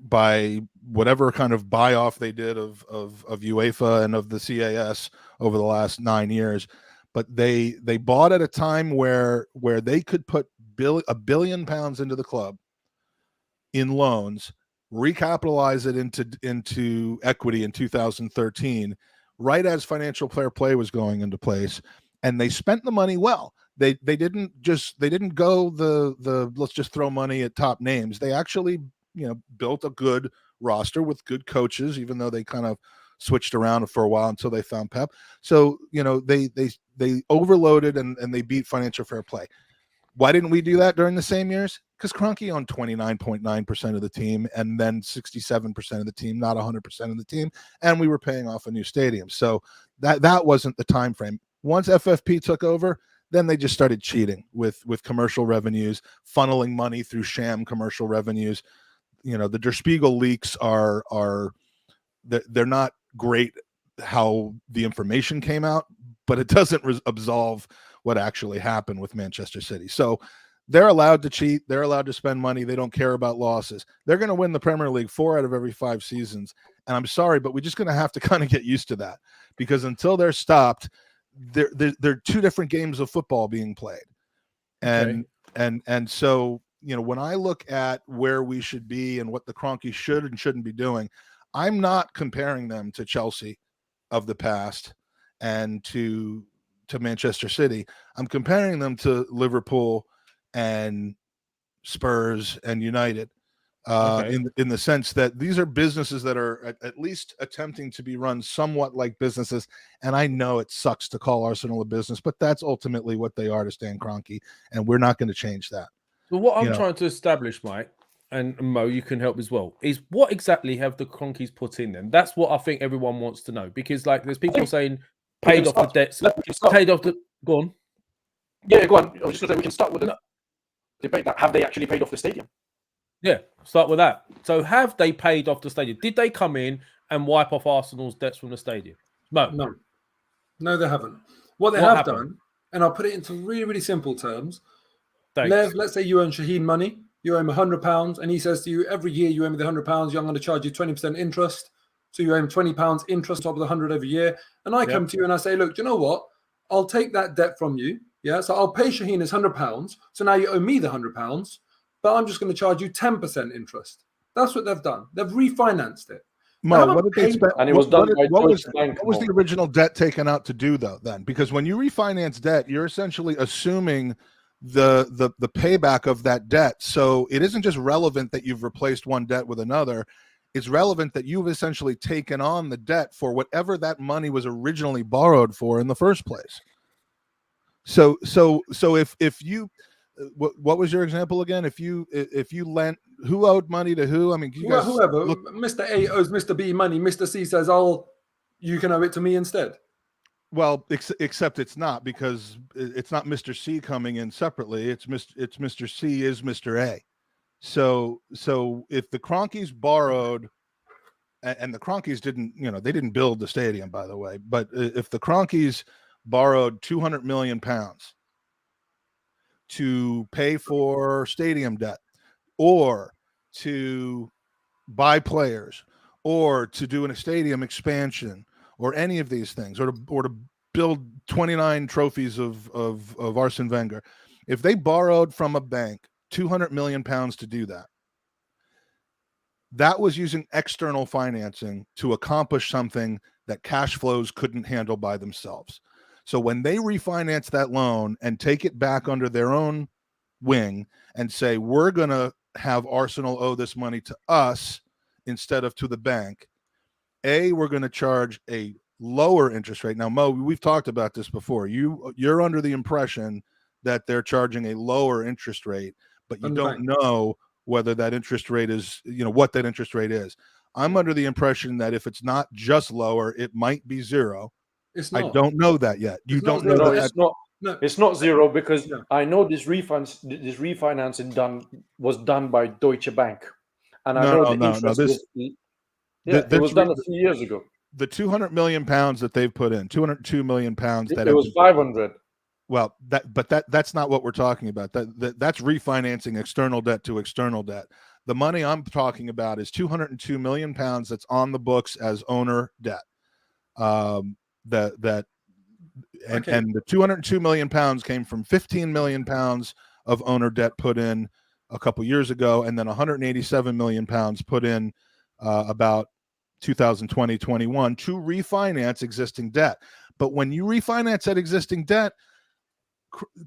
by whatever kind of buy-off they did of UEFA and of the CAS over the last 9 years. But they bought at a time where they could put £1 billion into the club in loans, recapitalize it into equity in 2013, right as financial fair play was going into place, and they spent the money well. They didn't go the let's just throw money at top names. They actually built a good roster with good coaches, even though they kind of switched around for a while until they found Pep. So they overloaded and they beat financial fair play. Why didn't we do that during the same years? Because Kroenke owned 29.9% of the team and then 67% of the team, not 100% of the team, and we were paying off a new stadium. So that wasn't the time frame. Once FFP took over, then they just started cheating with commercial revenues, funneling money through sham commercial revenues. The Der Spiegel leaks they're not great how the information came out, but it doesn't absolve what actually happened with Manchester City. So they're allowed to cheat. They're allowed to spend money. They don't care about losses. They're going to win the Premier League 4 out of every 5 seasons. And I'm sorry, but we're just going to have to kind of get used to that, because until they're stopped, there are 2 different games of football being played. And so, when I look at where we should be and what the Kroenke should and shouldn't be doing, I'm not comparing them to Chelsea of the past and to Manchester City. I'm comparing them to Liverpool and Spurs and United, in the sense that these are businesses that are at least attempting to be run somewhat like businesses. And I know it sucks to call Arsenal a business, but that's ultimately what they are to Stan Kroenke, and we're not going to change that. Well, what I'm trying to establish, Mike, and Mo, you can help as well, is what exactly have the Kroenkes put in them? That's what I think everyone wants to know, because there's people saying paid off the debts, paid off the... Go on. Yeah, go on. I was just going to say we can start with the debate that have they actually paid off the stadium? Yeah, start with that. So have they paid off the stadium? Did they come in and wipe off Arsenal's debts from the stadium? No, they haven't. What they have done, and I'll put it into really, really simple terms. Lev, let's say you owe Shaheen money. You owe him £100, and he says to you, every year you owe me the £100. I'm going to charge you 20% interest. So you owe him £20 interest on top of the 100 every year. And I come to you and I say, look, do you know what? I'll take that debt from you. Yeah, so I'll pay Shaheen his £100. So now you owe me the £100, but I'm just going to charge you 10% interest. That's what they've done. They've refinanced it. Mo, what did they spend? And it was done by what was the original debt taken out to do, though, then? Because when you refinance debt, you're essentially assuming the payback of that debt. So it isn't just relevant that you've replaced one debt with another. It's relevant that you've essentially taken on the debt for whatever that money was originally borrowed for in the first place. So if you, what was your example again? If you lent, who owed money to who? I mean, whoever. Mr. A owes Mr. B money. Mr. C says, you can owe it to me instead. Well, except it's not, because it's not Mr. C coming in separately. It's Mr. C is Mr. A. So if the Kroenkes borrowed, and the Kroenkes didn't, they didn't build the stadium, by the way, but if the Kroenkes borrowed £200 million to pay for stadium debt, or to buy players, or to do a stadium expansion, or any of these things, or to build 29 trophies of Arsene Wenger, if they borrowed from a bank £200 million to do that, that was using external financing to accomplish something that cash flows couldn't handle by themselves. So when they refinance that loan and take it back under their own wing and say, we're going to have Arsenal owe this money to us instead of to the bank, we're going to charge a lower interest rate. Now, Mo, we've talked about this before. You're under the impression that they're charging a lower interest rate, but you don't know whether that interest rate is, what that interest rate is. I'm under the impression that if it's not just lower, it might be zero. It's not. I don't know that yet. You don't know that. It's not. No. It's not zero, because I know this refinancing was done by Deutsche Bank, and I know the interest it was done a few years ago. The £200 million that they've put in, £202 million that it was 500. Well, that's not what we're talking about. That's refinancing external debt to external debt. The money I'm talking about is 202 million pounds that's on the books as owner debt. And the 202 million pounds came from 15 million pounds of owner debt put in a couple years ago, and then 187 million pounds put in about 2020-21 to refinance existing debt. But when you refinance that existing debt,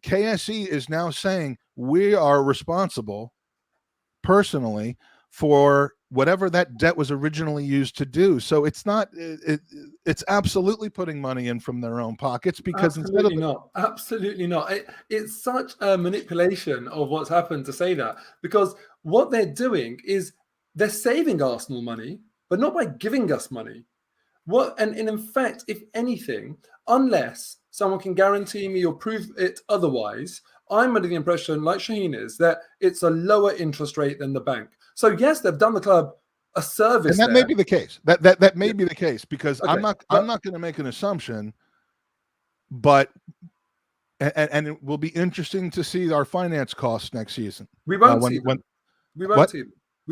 KSE is now saying we are responsible personally for whatever that debt was originally used to do. So it's not, it's absolutely putting money in from their own pockets, because absolutely not. It's such a manipulation of what's happened to say that, because what they're doing is they're saving Arsenal money, but not by giving us money. And in fact, if anything, unless someone can guarantee me or prove it otherwise, I'm under the impression, like Shaheen is, that it's a lower interest rate than the bank. So yes, they've done the club a service, and that may be the case. That may be the case, because Okay, I'm not going to make an assumption, but and it will be interesting to see our finance costs next season. We won't see them. We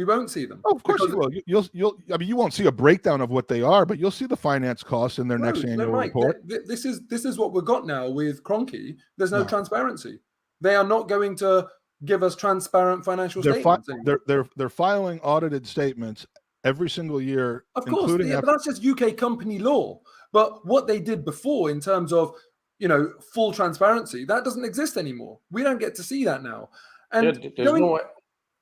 won't see them. Oh, of course you will. You'll. I mean, you won't see a breakdown of what they are, but you'll see the finance costs in their next annual report. This is what we've got now with Kroenke. There's no transparency. They are not going to give us transparent financial statements. They're filing audited statements every single year. Of course, but that's just UK company law. But what they did before, in terms of full transparency, that doesn't exist anymore. We don't get to see that now. And there's no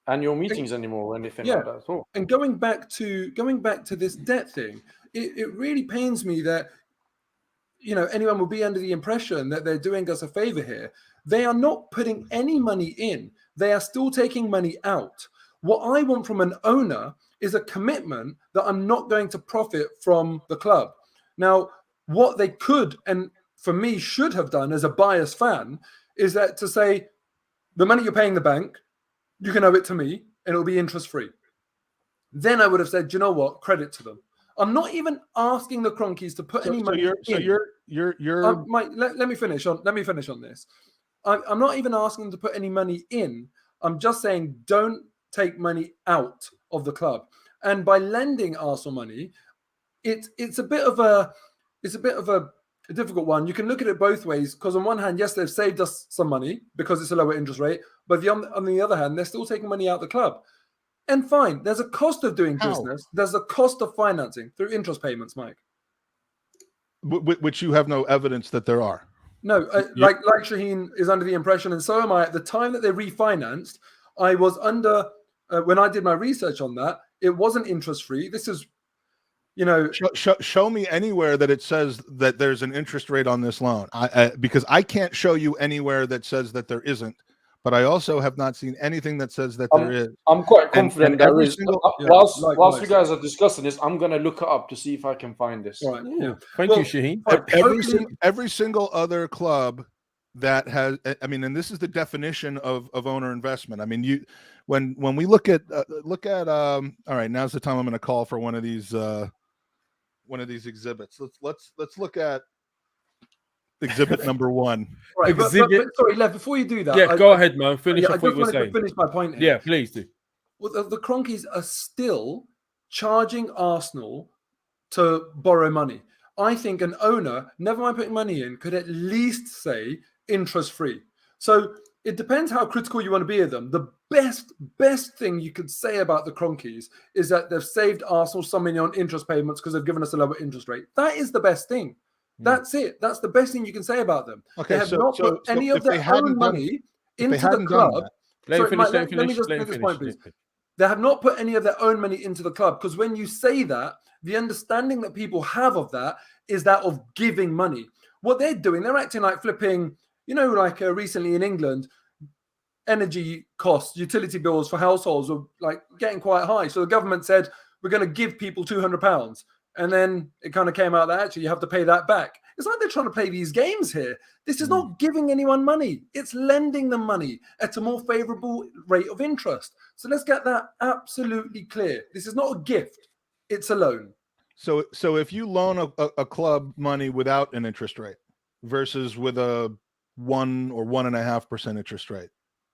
annual meetings anymore or anything like that at all. And going back to this debt thing, it really pains me that anyone will be under the impression that they're doing us a favor here. They are not putting any money in. They are still taking money out. What I want from an owner is a commitment that I'm not going to profit from the club. Now, what they could, and for me should have done as a biased fan, is that to say, the money you're paying the bank, you can owe it to me, and it'll be interest-free. Then I would have said, you know what, credit to them. I'm not even asking the Kroenkes to put any money in. You're Mike, let me finish on this. I'm not even asking them to put any money in. I'm just saying, don't take money out of the club. And by lending Arsenal money, it's a bit of a difficult one. You can look at it both ways, because on one hand, yes, they've saved us some money because it's a lower interest rate, but on the other hand, they're still taking money out of the club. And fine, there's a cost of doing business. There's a cost of financing through interest payments, Mike. Which you have no evidence that there are. No, like Shaheen is under the impression, and so am I. At the time that they refinanced, I was under, when I did my research on that, it wasn't interest-free. This is, Show me anywhere that it says that there's an interest rate on this loan. Because I can't show you anywhere that says that there isn't. But I also have not seen anything that says that there is. I'm quite confident there is. Whilst you guys are discussing this, I'm going to look it up to see if I can find this. Right. Yeah. Thank you, Shaheen. Every single other club that has, I mean, and this is the definition of owner investment. I mean, when we look at all right, now's the time I'm going to call for one of these exhibits. Let's look at exhibit number 1. Right, but sorry, Lev, before you do that, go ahead, man. Finish I off what you were saying. to finish my point here. Yeah, please do. Well, the Kroenkes are still charging Arsenal to borrow money. I think an owner, never mind putting money in, could at least say interest-free. So it depends how critical you want to be of them. The best thing you could say about the Kroenkes is that they've saved Arsenal some money on interest payments because they've given us a lower interest rate. That is the best thing. That's it. That's the best thing you can say about them. Okay, they have not put any of their own money into the club. Let me just make this point, please. They have not put any of their own money into the club, because when you say that, the understanding that people have of that is that of giving money. What they're doing, they're acting like flipping, like recently in England, energy costs, utility bills for households were like getting quite high. So the government said, we're going to give people £200. And then it kind of came out that actually you have to pay that back. It's like they're trying to play these games here. This is not giving anyone money. It's lending them money at a more favorable rate of interest. So let's get that absolutely clear. This is not a gift. It's a loan. So if you loan a club money without an interest rate versus with a 1 or 1.5% interest rate,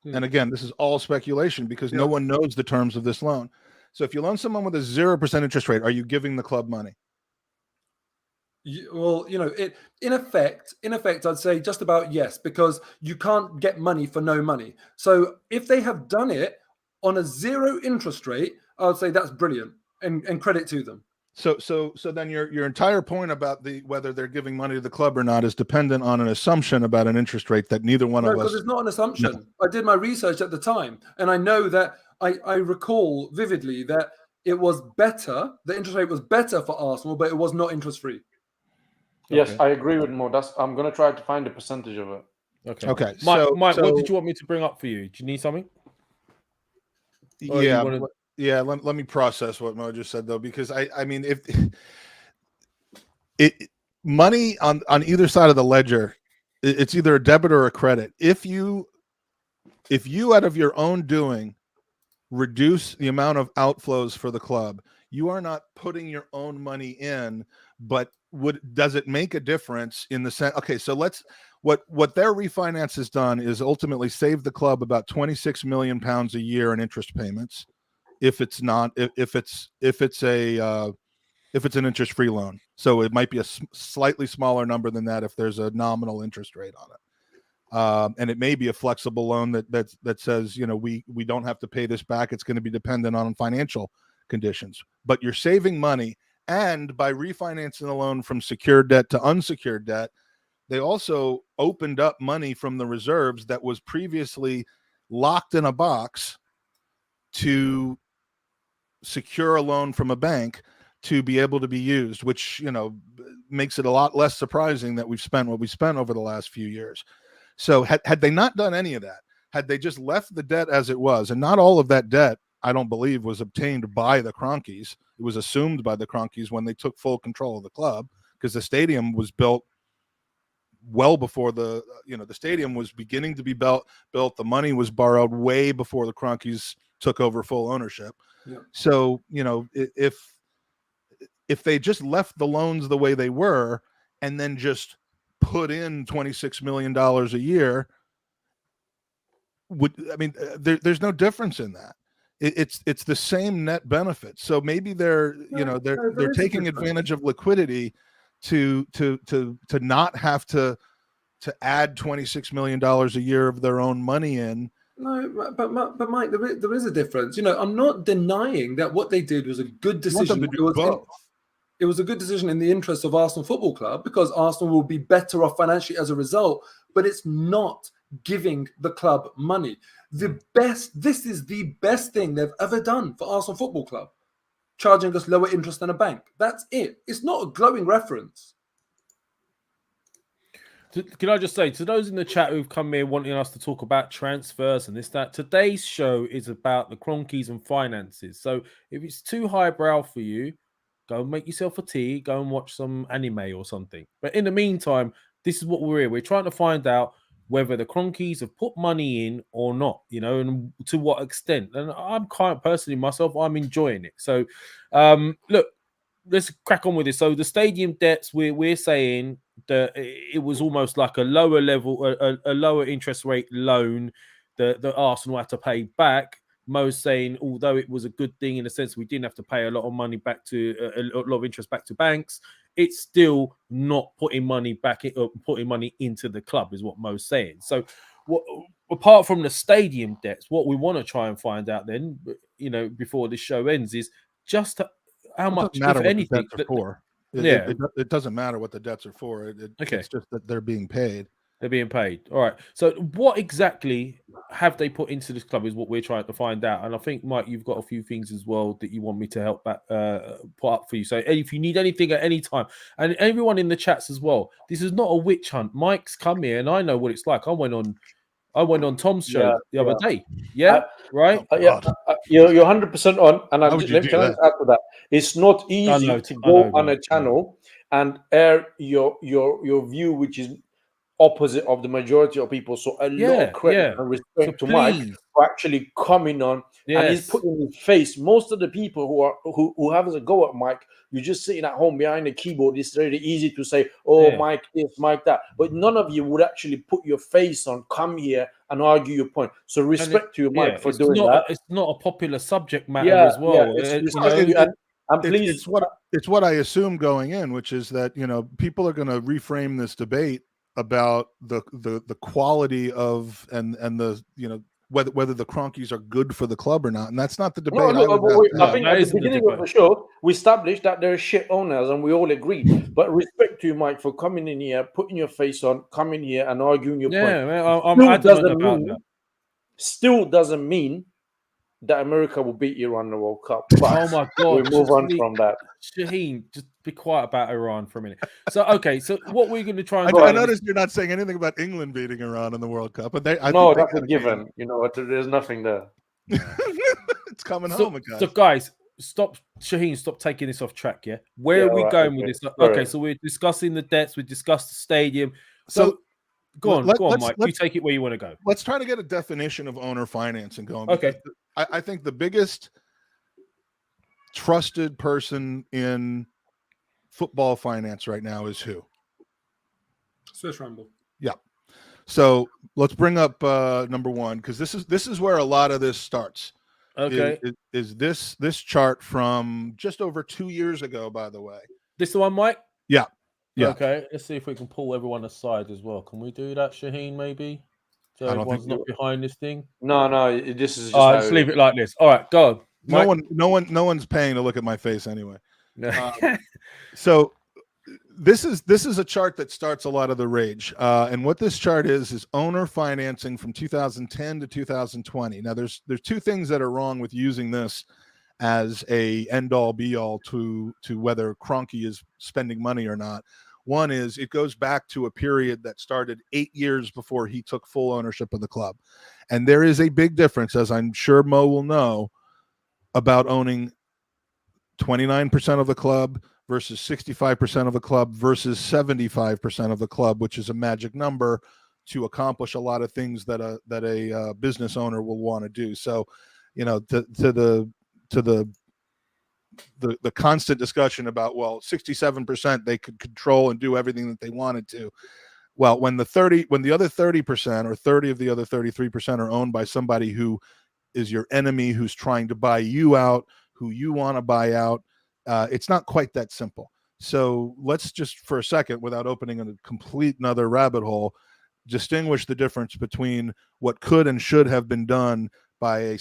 And again, this is all speculation because no one knows the terms of this loan. So if you loan someone with a 0% interest rate, are you giving the club money? Well, in effect, I'd say just about yes, because you can't get money for no money. So if they have done it on a 0 interest rate, I would say that's brilliant and credit to them. So then your entire point about whether they're giving money to the club or not is dependent on an assumption about an interest rate that neither one of us. No, because it's not an assumption. No. I did my research at the time, and I know that I recall vividly that it was better. The interest rate was better for Arsenal, but it was not interest free. Yes, I agree with Mo. I'm going to try to find a percentage of it. Okay. Mike, what did you want me to bring up for you? Do you need something? Yeah. Let me process what Mo just said though, because I mean, if money on either side of the ledger, it's either a debit or a credit. If you out of your own doing reduce the amount of outflows for the club, you are not putting your own money in, but does it make a difference in the sense? Okay, so what their refinance has done is ultimately save the club about 26 million pounds a year in interest payments. If it's an interest-free loan, so it might be a slightly smaller number than that if there's a nominal interest rate on it, and it may be a flexible loan that says we don't have to pay this back. It's going to be dependent on financial conditions, but you're saving money. And by refinancing the loan from secured debt to unsecured debt, they also opened up money from the reserves that was previously locked in a box to secure a loan from a bank to be able to be used, which makes it a lot less surprising that we've spent what we spent over the last few years. So had they not done any of that, had they just left the debt as it was, and not all of that debt, I don't believe, was obtained by the Kroenkes. It was assumed by the Kroenkes when they took full control of the club, because the stadium was built well before the stadium was beginning to be built. The money was borrowed way before the Kroenkes took over full ownership. Yeah. So, if they just left the loans the way they were and then just put in $26 million a year, there's no difference in that. It's the same net benefit. So maybe they're taking advantage of liquidity to not have to add $26 million a year of their own money in. No, but Mike, there is a difference. I'm not denying that what they did was a good decision. It was a good decision in the interest of Arsenal Football Club, because Arsenal will be better off financially as a result. But it's not giving the club money. This is the best thing they've ever done for Arsenal Football Club, charging us lower interest than a bank. That's it. It's not a glowing reference. Can I just say to those in the chat who've come here wanting us to talk about transfers and this, that, today's show is about the Kroenkes and finances. So if it's too highbrow for you, go and make yourself a tea, go and watch some anime or something. But in the meantime, this is what we're here. We're trying to find out whether the Kroenkes have put money in or not, and to what extent. And I'm quite personally myself, I'm enjoying it. So look, let's crack on with this. So the stadium debts, we're saying that it was almost like a lower level, a lower interest rate loan that Arsenal had to pay back. Mo's saying, although it was a good thing in a sense, we didn't have to pay a lot of money back to a lot of interest back to banks. It's still not putting money back, putting money into the club, is what Mo's saying. So, apart from the stadium debts, what we want to try and find out then, before the show ends, is just how much, if anything, it doesn't matter what the debts are for. It's just that they're being paid. They're being paid. All right. So what exactly have they put into this club is what we're trying to find out. And I think, Mike, you've got a few things as well that you want me to help put up for you. So if you need anything at any time, and everyone in the chats as well, this is not a witch hunt. Mike's come here and I know what it's like. I went on Tom's show the other day. Yeah, right? You're 100% on. And can I add to that? It's not easy to go on a channel and air your view, which is opposite of the majority of people. So a lot of credit and respect to Mike for actually coming on, and he's putting his face. Most of the people who have a go at Mike, you're just sitting at home behind the keyboard. It's really easy to say, "Oh, Mike this, Mike that," but none of you would actually put your face on, come here and argue your point. So respect to you, Mike, for doing that. It's not a popular subject matter as well. It's what I assume going in, which is that people are going to reframe this debate about the quality of and the whether the Cronkies are good for the club or not, and that's not the debate. I think at the beginning of the show we established that they're shit owners, and we all agreed. But respect to you, Mike, for coming in here, putting your face on, coming here and arguing your point. Man, I'm adamant about that. Still doesn't mean that America will beat Iran in the World Cup. But oh my God! We move on from that. Shaheen, just be quiet about Iran for a minute. So, okay, so what we're going to try and I noticed you're not saying anything about England beating Iran in the World Cup, but that's a given. There's nothing there. It's coming home, guys. So, guys, stop, Shaheen, stop taking this off track. Yeah, where are we going with this? Okay, so we're discussing the debts. We discussed the stadium. So go on, Mike. You take it where you want to go. Let's try to get a definition of owner financing going. Okay. I think the biggest trusted person in football finance right now is who? Swiss Rumble. Yeah. So let's bring up number one, because this is where a lot of this starts. Okay. Is this chart from just over 2 years ago, by the way? This the one, Mike? Yeah. Yeah. Okay. Let's see if we can pull everyone aside as well. Can we do that, Shaheen, maybe? So everyone's not behind this thing. No, this is just just leave it like this. All right, go. Mike. No one's paying to look at my face anyway. So this is a chart that starts a lot of the rage. And what this chart is owner financing from 2010 to 2020. Now there's two things that are wrong with using this as a end all be all to whether Kroenke is spending money or not. One is it goes back to a period that started 8 years before he took full ownership of the club. And there is a big difference, as I'm sure Mo will know, about owning 29% of the club versus 65% of the club versus 75% of the club, which is a magic number to accomplish a lot of things that a business owner will want to do. So, to the constant discussion about, well, 67% they could control and do everything that they wanted to. Well, when the other 30% or 30 of the other 33% are owned by somebody who is your enemy, who's trying to buy you out, who you want to buy out, it's not quite that simple. So let's just for a second, without opening a complete another rabbit hole, distinguish the difference between what could and should have been done by a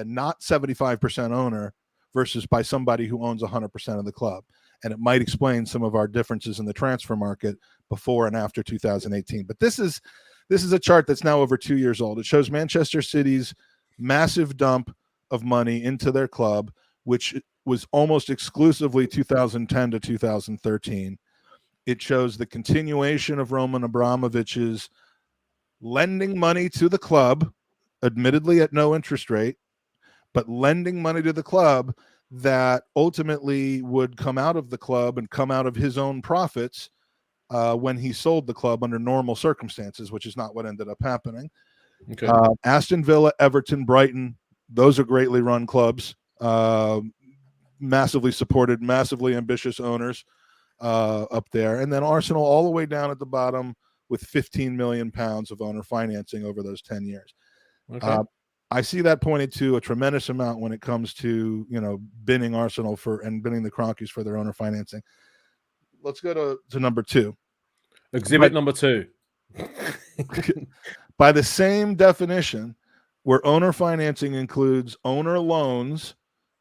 not 75% owner versus by somebody who owns 100% of the club. And it might explain some of our differences in the transfer market before and after 2018. But this is a chart that's now over 2 years old. It shows Manchester City's massive dump of money into their club, which was almost exclusively 2010 to 2013. It shows the continuation of Roman Abramovich's lending money to the club, admittedly at no interest rate, but lending money to the club that ultimately would come out of the club and come out of his own profits when he sold the club under normal circumstances, which is not what ended up happening. Okay. Aston Villa, Everton, Brighton, those are greatly run clubs, massively supported, massively ambitious owners up there. And then Arsenal all the way down at the bottom with 15 million pounds of owner financing over those 10 years. Okay. I see that pointed to a tremendous amount when it comes to, binning Arsenal and binning the Cronkies for their owner financing. Let's go to number two. Exhibit number two. By the same definition, where owner financing includes owner loans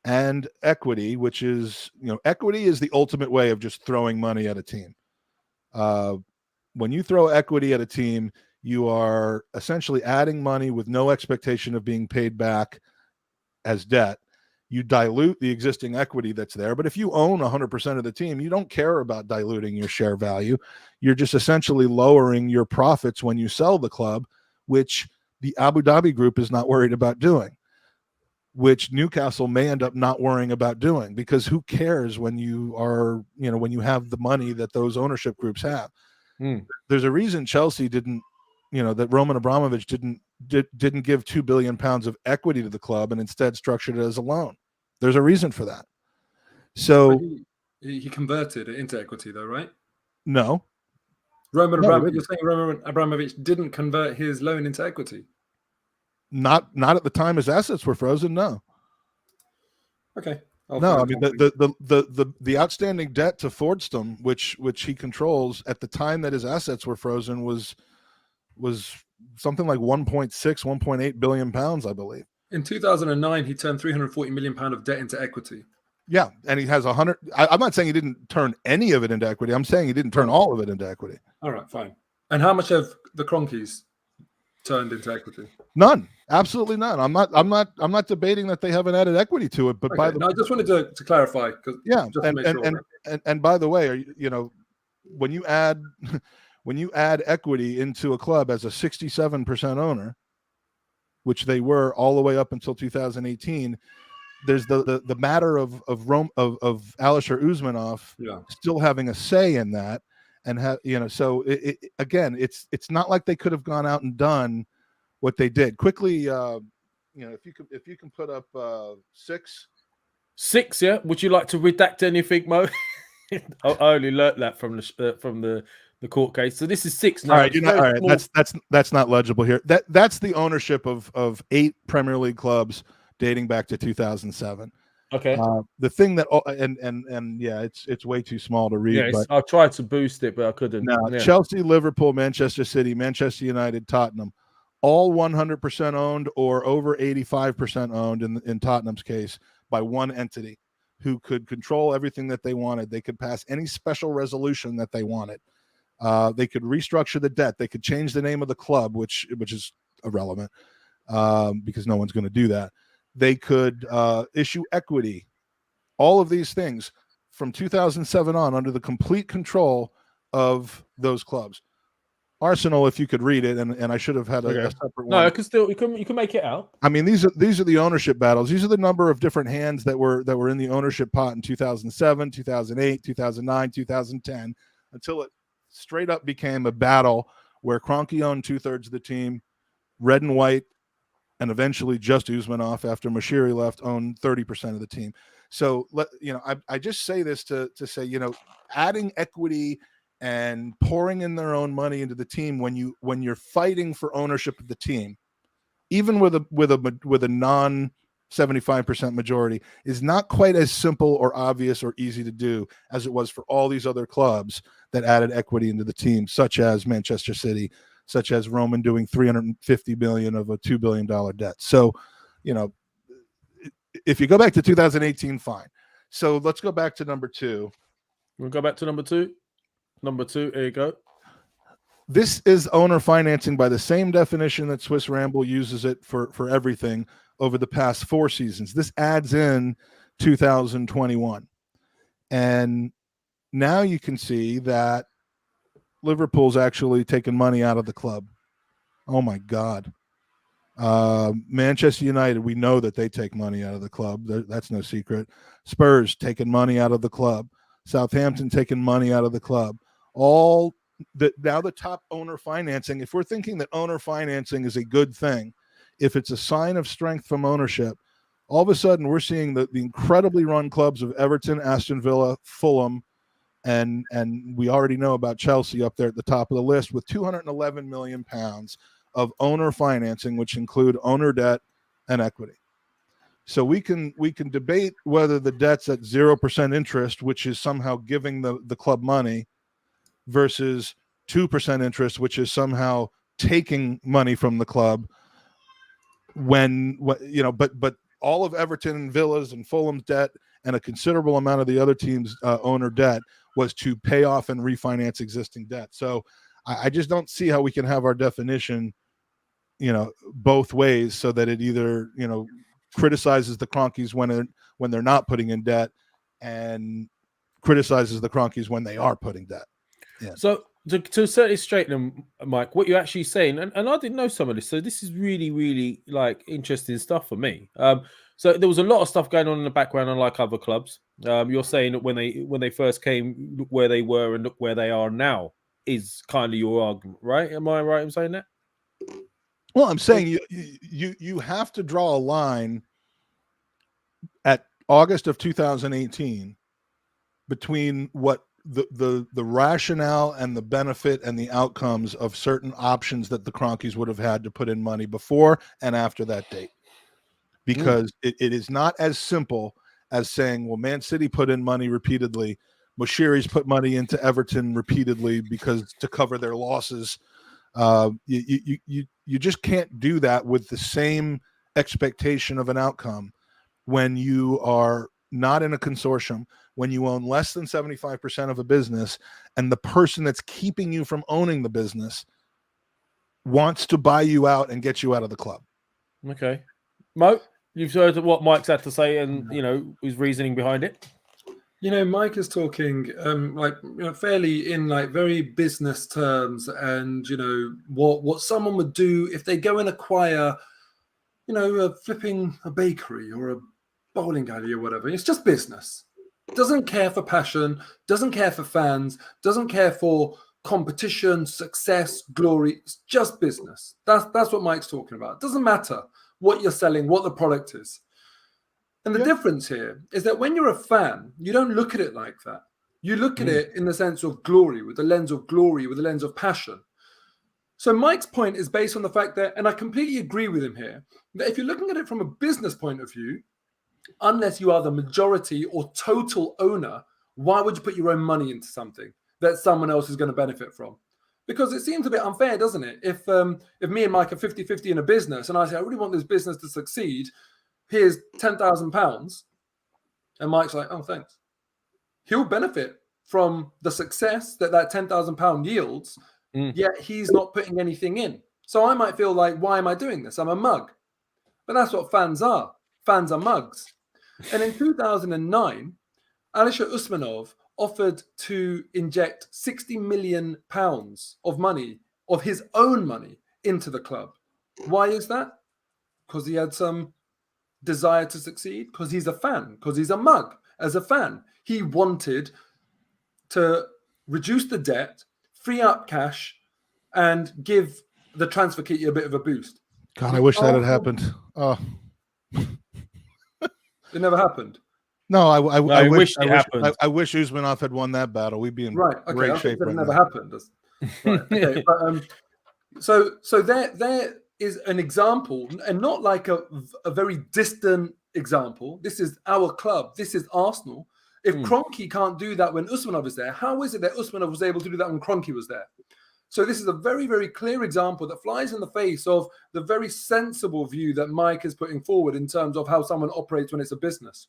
and equity, which is, equity is the ultimate way of just throwing money at a team. When you throw equity at a team, you are essentially adding money with no expectation of being paid back as debt. You dilute the existing equity that's there. But if you own 100% of the team, you don't care about diluting your share value. You're just essentially lowering your profits when you sell the club, which the Abu Dhabi group is not worried about doing, which Newcastle may end up not worrying about doing, because who cares when you are, when you have the money that those ownership groups have. There's a reason Chelsea didn't, that Roman Abramovich didn't didn't give £2 billion of equity to the club and instead structured it as a loan. There's a reason for that. So he converted it into equity, though, right? no. You're saying Roman Abramovich didn't convert his loan into equity? Not at the time his assets were frozen. No. Okay. No, I mean the outstanding debt to Fordstam, which he controls at the time that his assets were frozen, was something like 1.8 billion pounds, I believe. In 2009, he turned 340 million pound of debt into equity. Yeah, and he has 100. I'm not saying he didn't turn any of it into equity. I'm saying he didn't turn all of it into equity. All right, fine. And how much have the Cronkies turned into equity? None. Absolutely none. I'm not debating that they haven't added equity to it. But okay, I just wanted to clarify, because and by the way, when you add equity into a club as a 67% owner, which they were all the way up until 2018, there's the matter of Alisher Usmanov still having a say in that, and so again, it's not like they could have gone out and done what they did quickly. If you can put up 6, yeah. Would you like to redact anything, Mo? I only learnt that from the court case. So this is 6 now. All right, all right. That's not legible here. That's the ownership of 8 Premier League clubs dating back to 2007. Okay. The thing that and yeah, it's way too small to read. Yeah, but I tried to boost it, but I couldn't. No, yeah. Chelsea, Liverpool, Manchester City, Manchester United, Tottenham, all 100% owned or over 85% owned in Tottenham's case by one entity who could control everything that they wanted. They could pass any special resolution that they wanted. They could restructure the debt. They could change the name of the club, which is irrelevant because no one's going to do that. They could issue equity. All of these things from 2007 on under the complete control of those clubs. Arsenal, if you could read it, and I should have had a separate one. No, I can still you can make it out. I mean, these are the ownership battles. These are the number of different hands that were in the ownership pot in 2007, 2008, 2009, 2010, until it straight up became a battle where Kroenke owned 2/3 of the team, red and white, and eventually just Usmanov after Mashiri left owned 30% of the team. So I just say this to say, adding equity and pouring in their own money into the team when you're fighting for ownership of the team, even with a non 75% majority, is not quite as simple or obvious or easy to do as it was for all these other clubs that added equity into the team, such as Manchester City, such as Roman doing $350 million of a $2 billion debt. So, if you go back to 2018, fine. So let's go back to number 2. We'll go back to number 2. Number 2, here you go. This is owner financing by the same definition that Swiss Ramble uses it for everything over the past 4 seasons. This adds in 2021. And now you can see that Liverpool's actually taken money out of the club. Oh my God. Manchester United, we know that they take money out of the club. That's no secret. Spurs taking money out of the club. Southampton taking money out of the club. Now the top owner financing, if we're thinking that owner financing is a good thing, if it's a sign of strength from ownership, all of a sudden we're seeing the incredibly run clubs of Everton, Aston Villa, Fulham, and we already know about Chelsea up there at the top of the list with 211 million pounds of owner financing, which include owner debt and equity. So we can debate whether the debt's at 0% interest, which is somehow giving the club money, versus 2% interest, which is somehow taking money from the club. But all of Everton and Villa's and Fulham's debt and a considerable amount of the other teams' owner debt was to pay off and refinance existing debt. So I just don't see how we can have our definition, both ways, so that it either, criticizes the Cronkies when they're not putting in debt and criticizes the Cronkies when they are putting debt. Yeah. So to set it straight then, Mike, what you're actually saying, and I didn't know some of this, so this is really, really interesting stuff for me. So there was a lot of stuff going on in the background, unlike other clubs. You're saying that when they first came, look where they were and look where they are now is kind of your argument, right? Am I right in saying that? Well, I'm saying you have to draw a line at August of 2018 between what the rationale and the benefit and the outcomes of certain options that the Cronkies would have had to put in money before and after that date. Because it is not as simple as saying, well, Man City put in money repeatedly. Moshiri's put money into Everton repeatedly because to cover their losses. You just can't do that with the same expectation of an outcome when you are not in a consortium, when you own less than 75% of a business, and the person that's keeping you from owning the business wants to buy you out and get you out of the club. Okay. Mo, you've heard what Mike's had to say and, his reasoning behind it. Mike is talking fairly in very business terms, and what someone would do if they go and acquire, flipping a bakery or a bowling alley or whatever. It's just business. Doesn't care for passion, doesn't care for fans, doesn't care for competition, success, glory. It's just business. That's what Mike's talking about. It doesn't matter what you're selling, what the product is. And the difference here is that when you're a fan, you don't look at it like that. You look at it in the sense of glory, with the lens of glory, with the lens of passion. So Mike's point is based on the fact that, and I completely agree with him here, that if you're looking at it from a business point of view, unless you are the majority or total owner, why would you put your own money into something that someone else is going to benefit from? Because it seems a bit unfair, doesn't it? If me and Mike are 50-50 in a business and I say, I really want this business to succeed, here's £10,000, and Mike's like, oh, thanks. He'll benefit from the success that £10,000 yields, yet he's not putting anything in. So I might feel like, why am I doing this? I'm a mug. But that's what fans are. Fans are mugs. And in 2009, Alisher Usmanov offered to inject £60 million of money, of his own money, into the club. Why is that? Because he had some desire to succeed, because he's a fan, because he's a mug. As a fan, he wanted to reduce the debt, free up cash, and give the transfer kitty a bit of a boost. God, I wish that had happened. Oh, it never happened. No, I wish it happened. I wish Usmanov had won that battle. We'd be in great shape right now. It never happened. Right, okay, but, so there is an example, and not like a very distant example. This is our club. This is Arsenal. If Kroenke can't do that when Usmanov is there, how is it that Usmanov was able to do that when Kroenke was there? So this is a very, very clear example that flies in the face of the very sensible view that Mike is putting forward in terms of how someone operates when it's a business.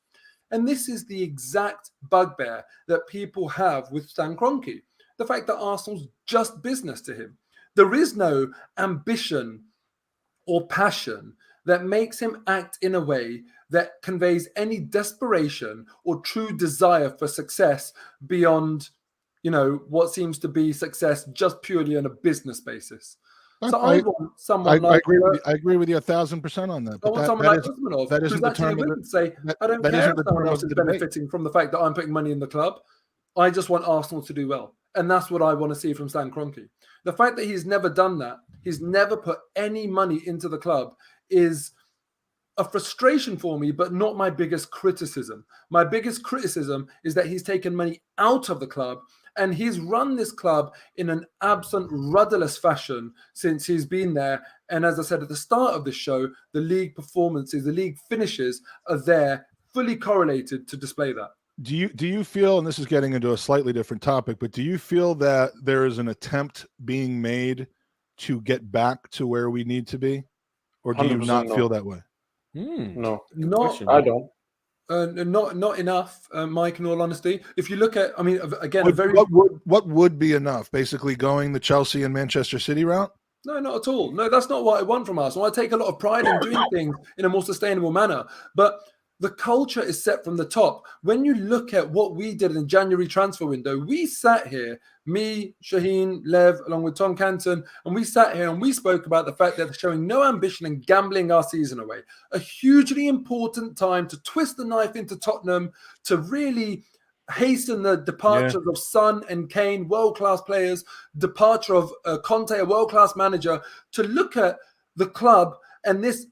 And this is the exact bugbear that people have with Stan Kroenke. The fact that Arsenal's just business to him. There is no ambition or passion that makes him act in a way that conveys any desperation or true desire for success beyond, what seems to be success just purely on a business basis. So I want someone I agree with you 1,000% on that. I want someone like Usmanov, who's actually willing to say, I don't care if someone else is benefiting from the fact that I'm putting money in the club. I just want Arsenal to do well. And that's what I want to see from Stan Kroenke. The fact that he's never done that, he's never put any money into the club, is a frustration for me, but not my biggest criticism. My biggest criticism is that he's taken money out of the club and he's run this club in an absent, rudderless fashion since he's been there. And as I said at the start of the show, the league performances, the league finishes are there, fully correlated to display that. Do you feel, and this is getting into a slightly different topic, but do you feel that there is an attempt being made to get back to where we need to be? Or do you not feel that way? No. I don't. Not enough, Mike, in all honesty. If you look at, again, what would be enough? Basically going the Chelsea and Manchester City route? No, not at all. No, that's not what I want from us. I take a lot of pride in doing things in a more sustainable manner. But the culture is set from the top. When you look at what we did in the January transfer window, we sat here, me, Shaheen, Lev, along with Tom Canton, and we sat here and we spoke about the fact that they're showing no ambition and gambling our season away. A hugely important time to twist the knife into Tottenham, to really hasten the departures of Son and Kane, world-class players, departure of Conte, a world-class manager, to look at the club and this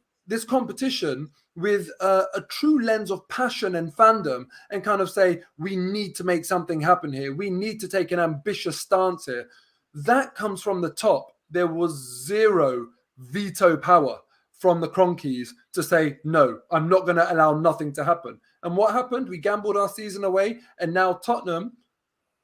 competition with a true lens of passion and fandom, and kind of say, we need to make something happen here. We need to take an ambitious stance here. That comes from the top. There was zero veto power from the Cronkies to say, no, I'm not going to allow nothing to happen. And what happened? We gambled our season away, and now Tottenham,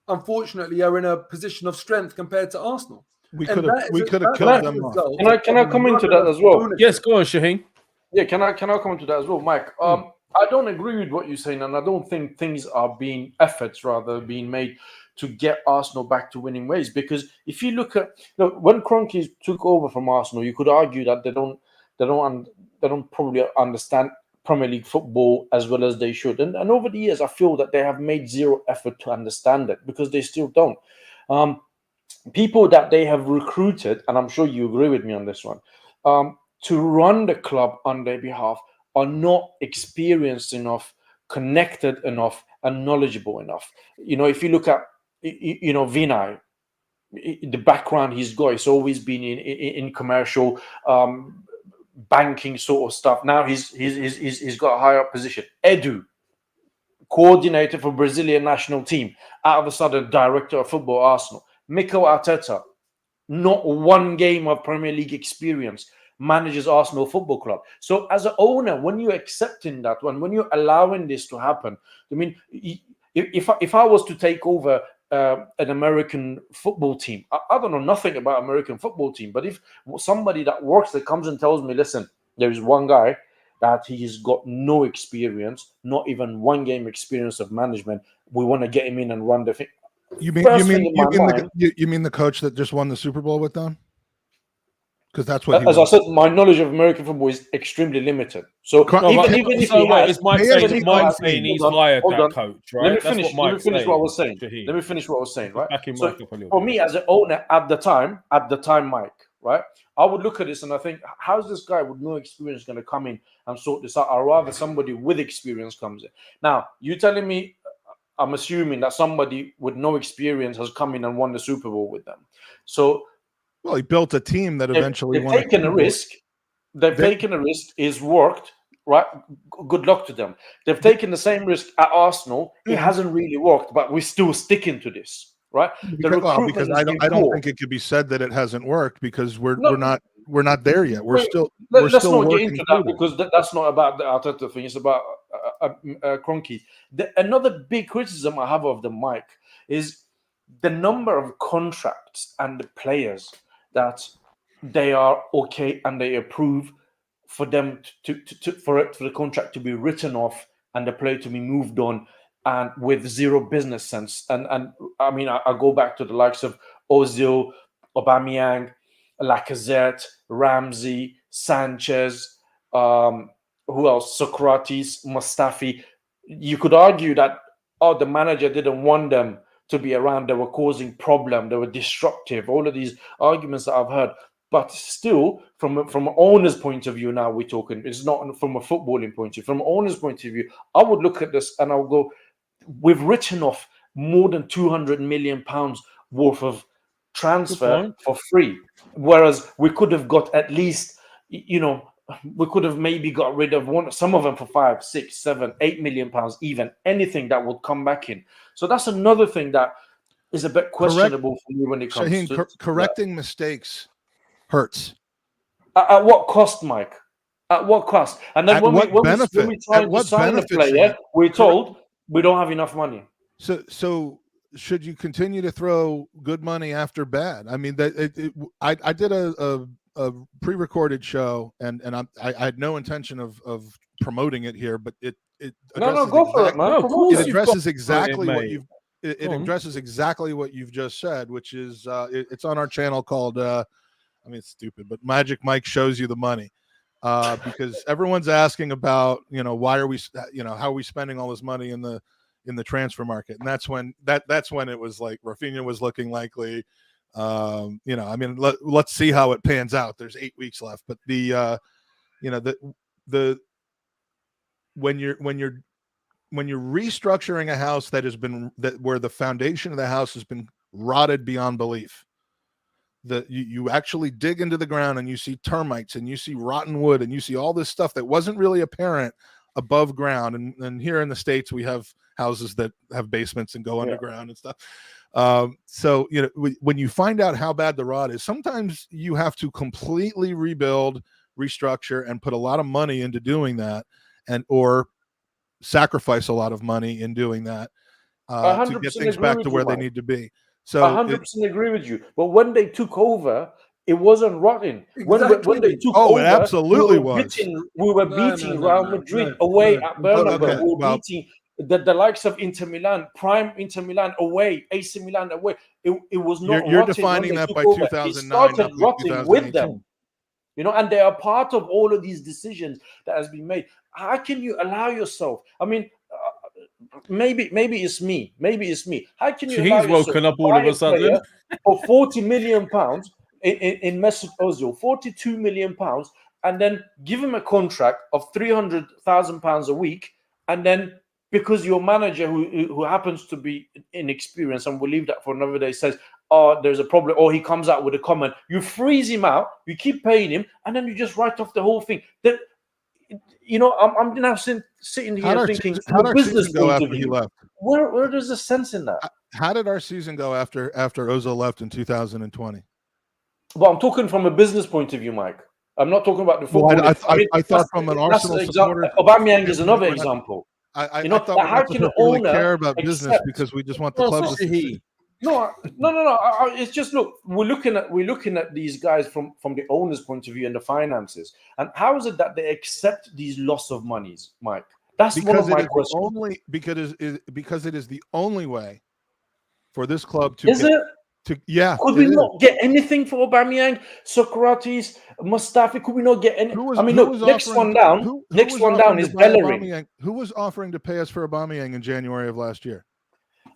unfortunately, are in a position of strength compared to Arsenal. We could have killed them off. Can I come into that as well? Yes, go on, Shaheen. Yeah, can I come into that as well, Mike? I don't agree with what you're saying, and I don't think efforts being made to get Arsenal back to winning ways. Because if you look at, when Kroenke took over from Arsenal, you could argue that they don't probably understand Premier League football as well as they should. And over the years, I feel that they have made zero effort to understand it, because they still don't. People that they have recruited, and I'm sure you agree with me on this one, to run the club on their behalf are not experienced enough, connected enough, and knowledgeable enough. If you look at, Vinay, the background he's got, he's always been in commercial banking sort of stuff. Now he's got a higher up position. Edu, coordinator for Brazilian national team, out of a sudden director of football Arsenal. Mikel Arteta, not one game of Premier League experience, manages Arsenal Football Club. So as an owner, when you're accepting that one, when you're allowing this to happen, I mean, if I was to take over an American football team, I don't know nothing about American football team, but if somebody that works that comes and tells me, listen, there is one guy that he's got no experience, not even one game experience of management, we want to get him in and run the thing. You mean the coach that just won the Super Bowl with them? Because that's what. As I said, my knowledge of American football is extremely limited. So even if he has, Mike's saying he's hired that coach, right? Let me finish what I was saying. Let me finish what I was saying, right? So for me as an owner at the time, Mike, right? I would look at this and I think, how's this guy with no experience going to come in and sort this out? I'd rather somebody with experience comes in. Now, you telling me, I'm assuming that somebody with no experience has come in and won the Super Bowl with them. So, well, he built a team that eventually won. They've taken a risk. Taken a risk. It's worked, right? Good luck to them. They've taken the same risk at Arsenal. It hasn't really worked, but we're still sticking to this, right? Because I don't think it could be said that it hasn't worked, because we're not there yet. Let's not get into that, because that's not about the Arteta thing. It's about Kroenke. Another big criticism I have of the Mike is the number of contracts and the players that they are okay and they approve for them for the contract to be written off and the player to be moved on, and with zero business sense. And I mean, I go back to the likes of Ozil, Aubameyang, Lacazette, Ramsey, Sanchez, who else? Socrates, Mustafi. You could argue that, the manager didn't want them to be around. They were causing problem. They were disruptive. All of these arguments that I've heard. But still, from an owner's point of view, now we're talking, it's not from a footballing point of view. From an owner's point of view, I would look at this and I'll go, we've written off more than £200 million worth of transfer for free. Whereas we could have got at least, we could have maybe got rid of some of them for 5, 6, 7, 8 million pounds, even anything that would come back in. So that's another thing that is a bit questionable for me when it comes to correcting mistakes hurts. At what cost, Mike? At what cost? And then when we try to sign a player, we're told we don't have enough money. So should you continue to throw good money after bad? I mean, I did a pre-recorded show, and I had no intention of promoting it here, but it addresses exactly what you've addresses exactly what you've just said, which is it's on our channel called I mean, it's stupid, but Magic Mike shows you the money, because everyone's asking about, why are we, how are we spending all this money in the transfer market? And that's when it was like Rafinha was looking likely. I mean, let's see how it pans out. There's 8 weeks left, but when you're restructuring a house where the foundation of the house has been rotted beyond belief, you actually dig into the ground and you see termites and you see rotten wood and you see all this stuff that wasn't really apparent above ground. And here in the States, we have houses that have basements and go underground and stuff. So, when you find out how bad the rot is, sometimes you have to completely rebuild, restructure, and put a lot of money into doing that, or sacrifice a lot of money in doing that to get things back to where they need to be. So 100% agree with you. But when they took over, it wasn't rotting. Exactly. When they took over, it absolutely we were beating Real Madrid away at Bernabeu. We were beating the likes of Inter Milan, prime Inter Milan away, AC Milan away. It was not. You're defining that by 2009. It started rotting with them. And they are part of all of these decisions that has been made. How can you allow yourself? I mean, maybe it's me. How can you? He's woken up all of a sudden for £40 million in Mesut Ozil, £42 million, and then give him a contract of £300,000 a week, and then because your manager, who happens to be inexperienced, and we'll leave that for another day, says, "Oh, there's a problem," or he comes out with a comment, you freeze him out, you keep paying him, and then you just write off the whole thing. That I'm now sitting here thinking, how did our season go after he left? Where does the sense in that? How did our season go after Ozil left in 2020? Well, I'm talking from a business point of view, Mike. I'm not talking about the football. Well, I thought from an Arsenal supporter, Aubameyang is another example. I thought we how can an owner care about business because we just want the club to succeed. No. It's just, look, we're looking at these guys from the owner's point of view and the finances. And how is it that they accept these loss of monies, Mike? That's one of my questions. Because it is the only way for this club to. Is it? Could we not get anything for Aubameyang, Socrates, Mustafi? Could we not get any? Next one down is Bellerin. Who was offering to pay us for Aubameyang in January of last year?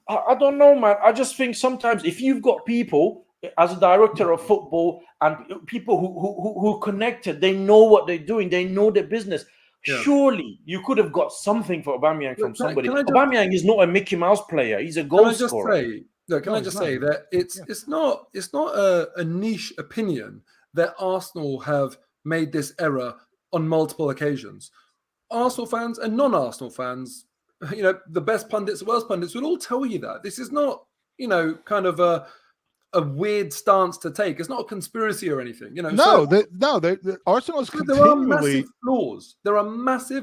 I don't know, man. I just think sometimes if you've got people as a director of football and people who connected, they know what they're doing, they know their business. Yeah. Surely you could have got something for Aubameyang from somebody. Aubameyang is not a Mickey Mouse player; he's a goal scorer. Can I just say that it's not a niche opinion that Arsenal have made this error on multiple occasions. Arsenal fans and non-Arsenal fans, the best pundits, the worst pundits will all tell you that. This is not, kind of a weird stance to take. It's not a conspiracy or anything. Arsenal's continually. There are massive flaws. There are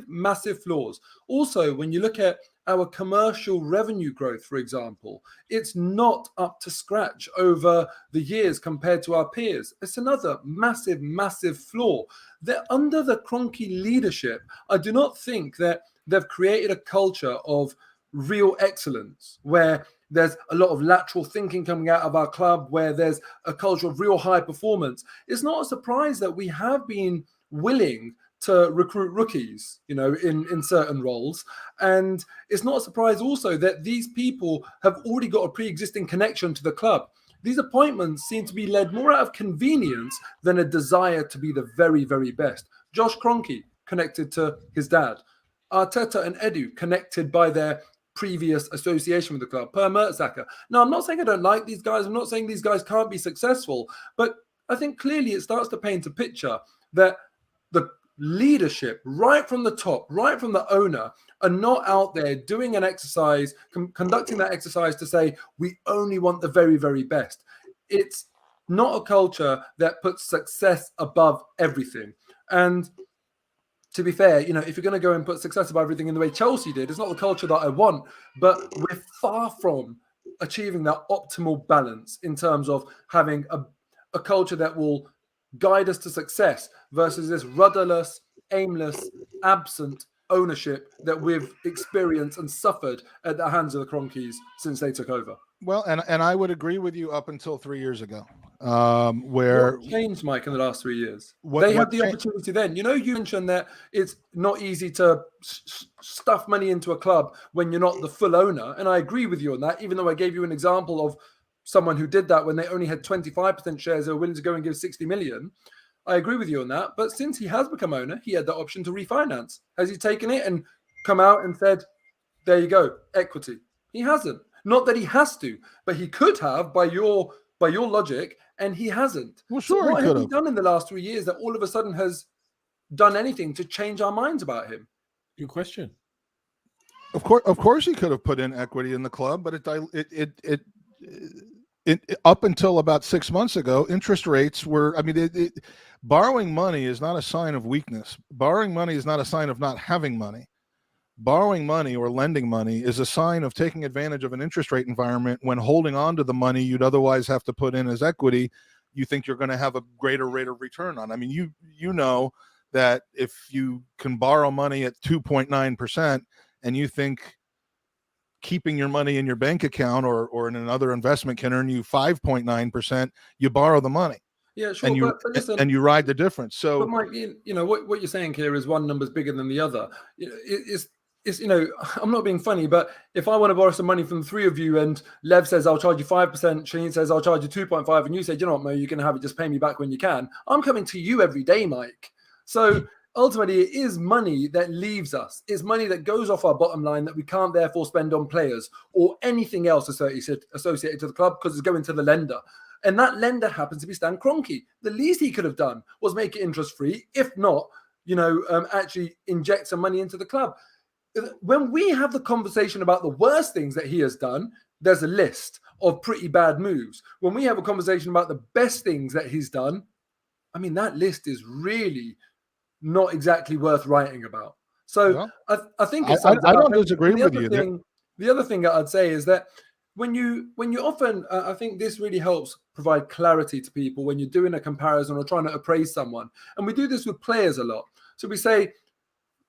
massive flaws. Also, when you look at our commercial revenue growth, for example, it's not up to scratch over the years compared to our peers. It's another massive flaw. That under the Kroenke leadership, I do not think that they've created a culture of real excellence where there's a lot of lateral thinking coming out of our club, where there's a culture of real high performance. It's not a surprise that we have been willing to recruit rookies, in certain roles. And it's not a surprise also that these people have already got a pre-existing connection to the club. These appointments seem to be led more out of convenience than a desire to be the very, very best. Josh Kroenke, connected to his dad. Arteta and Edu, connected by their previous association with the club. Per Mertesacker. Now, I'm not saying I don't like these guys. I'm not saying these guys can't be successful. But I think clearly it starts to paint a picture that the leadership, right from the top, right from the owner, are not out there doing an exercise, conducting that exercise to say, we only want the very, very best. It's not a culture that puts success above everything. And to be fair, if you're going to go and put success above everything in the way Chelsea did, it's not the culture that I want. But we're far from achieving that optimal balance in terms of having a culture that will guide us to success versus this rudderless, aimless, absent ownership that we've experienced and suffered at the hands of the Kroenkes since they took over. Well, and I would agree with you up until 3 years ago, where what changed, Mike, in the last 3 years. They had the opportunity then. You mentioned that it's not easy to stuff money into a club when you're not the full owner, and I agree with you on that. Even though I gave you an example of someone who did that when they only had 25% shares, they were willing to go and give 60 million. I agree with you on that. But since he has become owner, he had the option to refinance. Has he taken it and come out and said, there you go, equity? He hasn't. Not that he has to, but he could have by your by your logic, and he hasn't. Well, So sure, what he has could he have. done in the last 3 years that all of a sudden has done anything to change our minds about him? Good question. Of course, he could have put in equity in the club, but it up until about 6 months ago, interest rates were. I mean, borrowing money is not a sign of weakness. Borrowing money is not a sign of not having money. Borrowing money or lending money is a sign of taking advantage of an interest rate environment when holding on to the money you'd otherwise have to put in as equity. You think you're going to have a greater rate of return on. I mean, you know that if you can borrow money at 2.9%. And you think keeping your money in your bank account or in another investment can earn you 5.9%, you borrow the money. Yeah, sure. And but listen, and you ride the difference. So, but Mike, you know what you're saying here is one number's bigger than the other. You know, it's you know, I'm not being funny, but if I want to borrow some money from the three of you, and Lev says I'll charge you 5%, Shane says I'll charge you 2.5, and you say, you know what, Mo, you can have it, just pay me back when you can. I'm coming to you every day, Mike. So ultimately, it is money that leaves us. It's money that goes off our bottom line that we can't therefore spend on players or anything else associated to the club because it's going to the lender. And that lender happens to be Stan Kroenke. The least he could have done was make it interest-free, if not, actually inject some money into the club. When we have the conversation about the worst things that he has done, there's a list of pretty bad moves. When we have a conversation about the best things that he's done, I mean, that list is really not exactly worth writing about. So I think it's I don't disagree with you. The other thing that I'd say is that when you often, I think this really helps provide clarity to people when you're doing a comparison or trying to appraise someone. And we do this with players a lot. So we say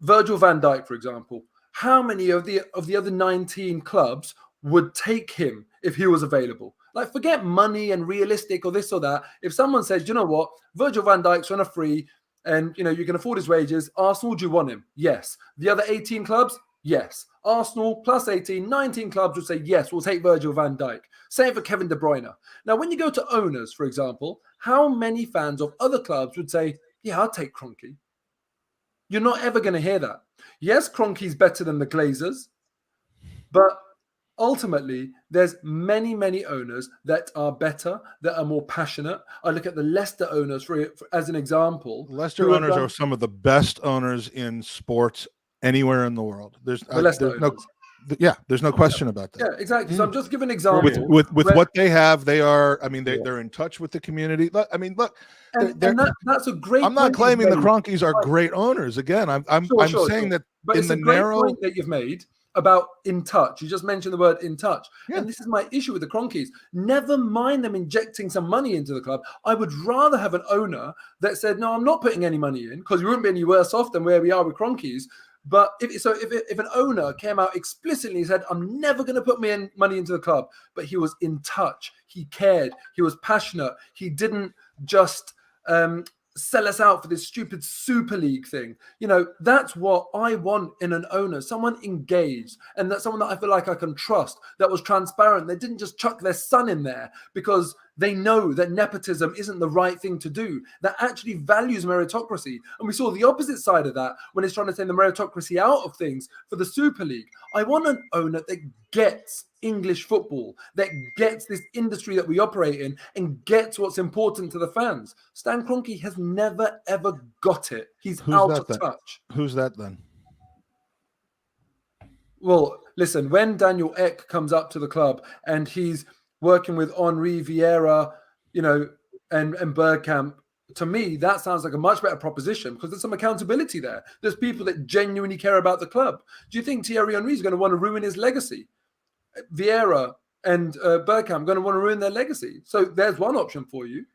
Virgil van Dijk, for example, how many of the other 19 clubs would take him if he was available? Like, forget money and realistic or this or that. If someone said, you know what, Virgil van Dijk's on a free, and you can afford his wages. Arsenal, do you want him? Yes. The other 18 clubs? Yes. Arsenal plus 18, 19 clubs would say, yes, we'll take Virgil van Dijk. Same for Kevin De Bruyne. Now, when you go to owners, for example, how many fans of other clubs would say, yeah, I'll take Kroenke? You're not ever going to hear that. Yes, Kroenke's better than the Glazers, but ultimately, there's many, many owners that are better, that are more passionate. I look at the Leicester owners as an example. Leicester owners are some of the best owners in sports anywhere in the world. There's no question about that. Yeah, exactly. So I'm just giving an example. With what they have, they are. I mean, they're in touch with the community. I mean, look. That's a great. I'm not claiming the Kroenkes are great owners. Again, I'm saying that but in the narrow point that you've made about in touch. You just mentioned the word in touch. Yeah. And this is my issue with the Kroenkes. Never mind them injecting some money into the club. I would rather have an owner that said, no, I'm not putting any money in, because we wouldn't be any worse off than where we are with Kroenkes. But if an owner came out explicitly and said, I'm never going to put money into the club, but he was in touch, he cared, he was passionate, he didn't just sell us out for this stupid Super League thing. That's what I want in an owner, someone engaged, and that's someone that I feel like I can trust, that was transparent. They didn't just chuck their son in there because they know that nepotism isn't the right thing to do, that actually values meritocracy. And we saw the opposite side of that when it's trying to take the meritocracy out of things for the Super League. I want an owner that gets English football, that gets this industry that we operate in, and gets what's important to the fans. Stan Kroenke has never, ever got it. He's out of touch. Who's that then? Well, listen, when Daniel Ek comes up to the club and he's working with Henry, Vieira, and Bergkamp, to me, that sounds like a much better proposition because there's some accountability there. There's people that genuinely care about the club. Do you think Thierry Henry is going to want to ruin his legacy? Vieira and Bergkamp are going to want to ruin their legacy. So there's one option for you.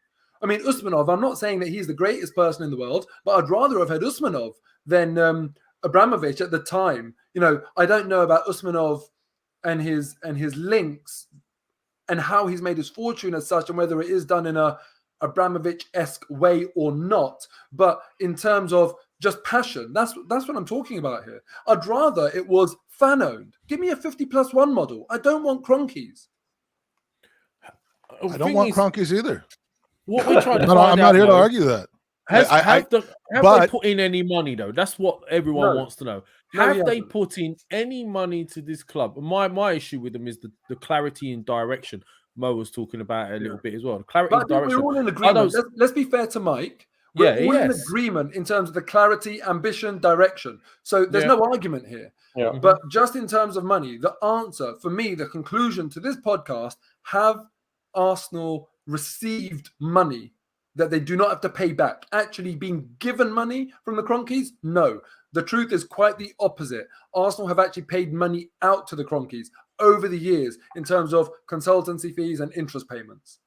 I mean, Usmanov, I'm not saying that he's the greatest person in the world, but I'd rather have had Usmanov than Abramovich at the time. I don't know about Usmanov and his links and how he's made his fortune as such, and whether it is done in a Abramovich-esque way or not. But in terms of just passion, that's what I'm talking about here. I'd rather it was fan-owned. Give me a 50+1 model. I don't want Kroenkes. I don't want Kroenkes either. What we trying to find I'm not here to argue that. Have they put in any money, though? That's what everyone wants to know. Have they put in any money to this club? My issue with them is the clarity and direction. Mo was talking about it a little bit as well. Clarity But I of think direction. we're all in agreement. Let's be fair to Mike. We're all in agreement in terms of the clarity, ambition, direction. So there's no argument here. Yeah. But just in terms of money, the answer for me, the conclusion to this podcast, have Arsenal received money that they do not have to pay back? Actually being given money from the Cronkies? No. The truth is quite the opposite. Arsenal have actually paid money out to the Cronkies over the years in terms of consultancy fees and interest payments.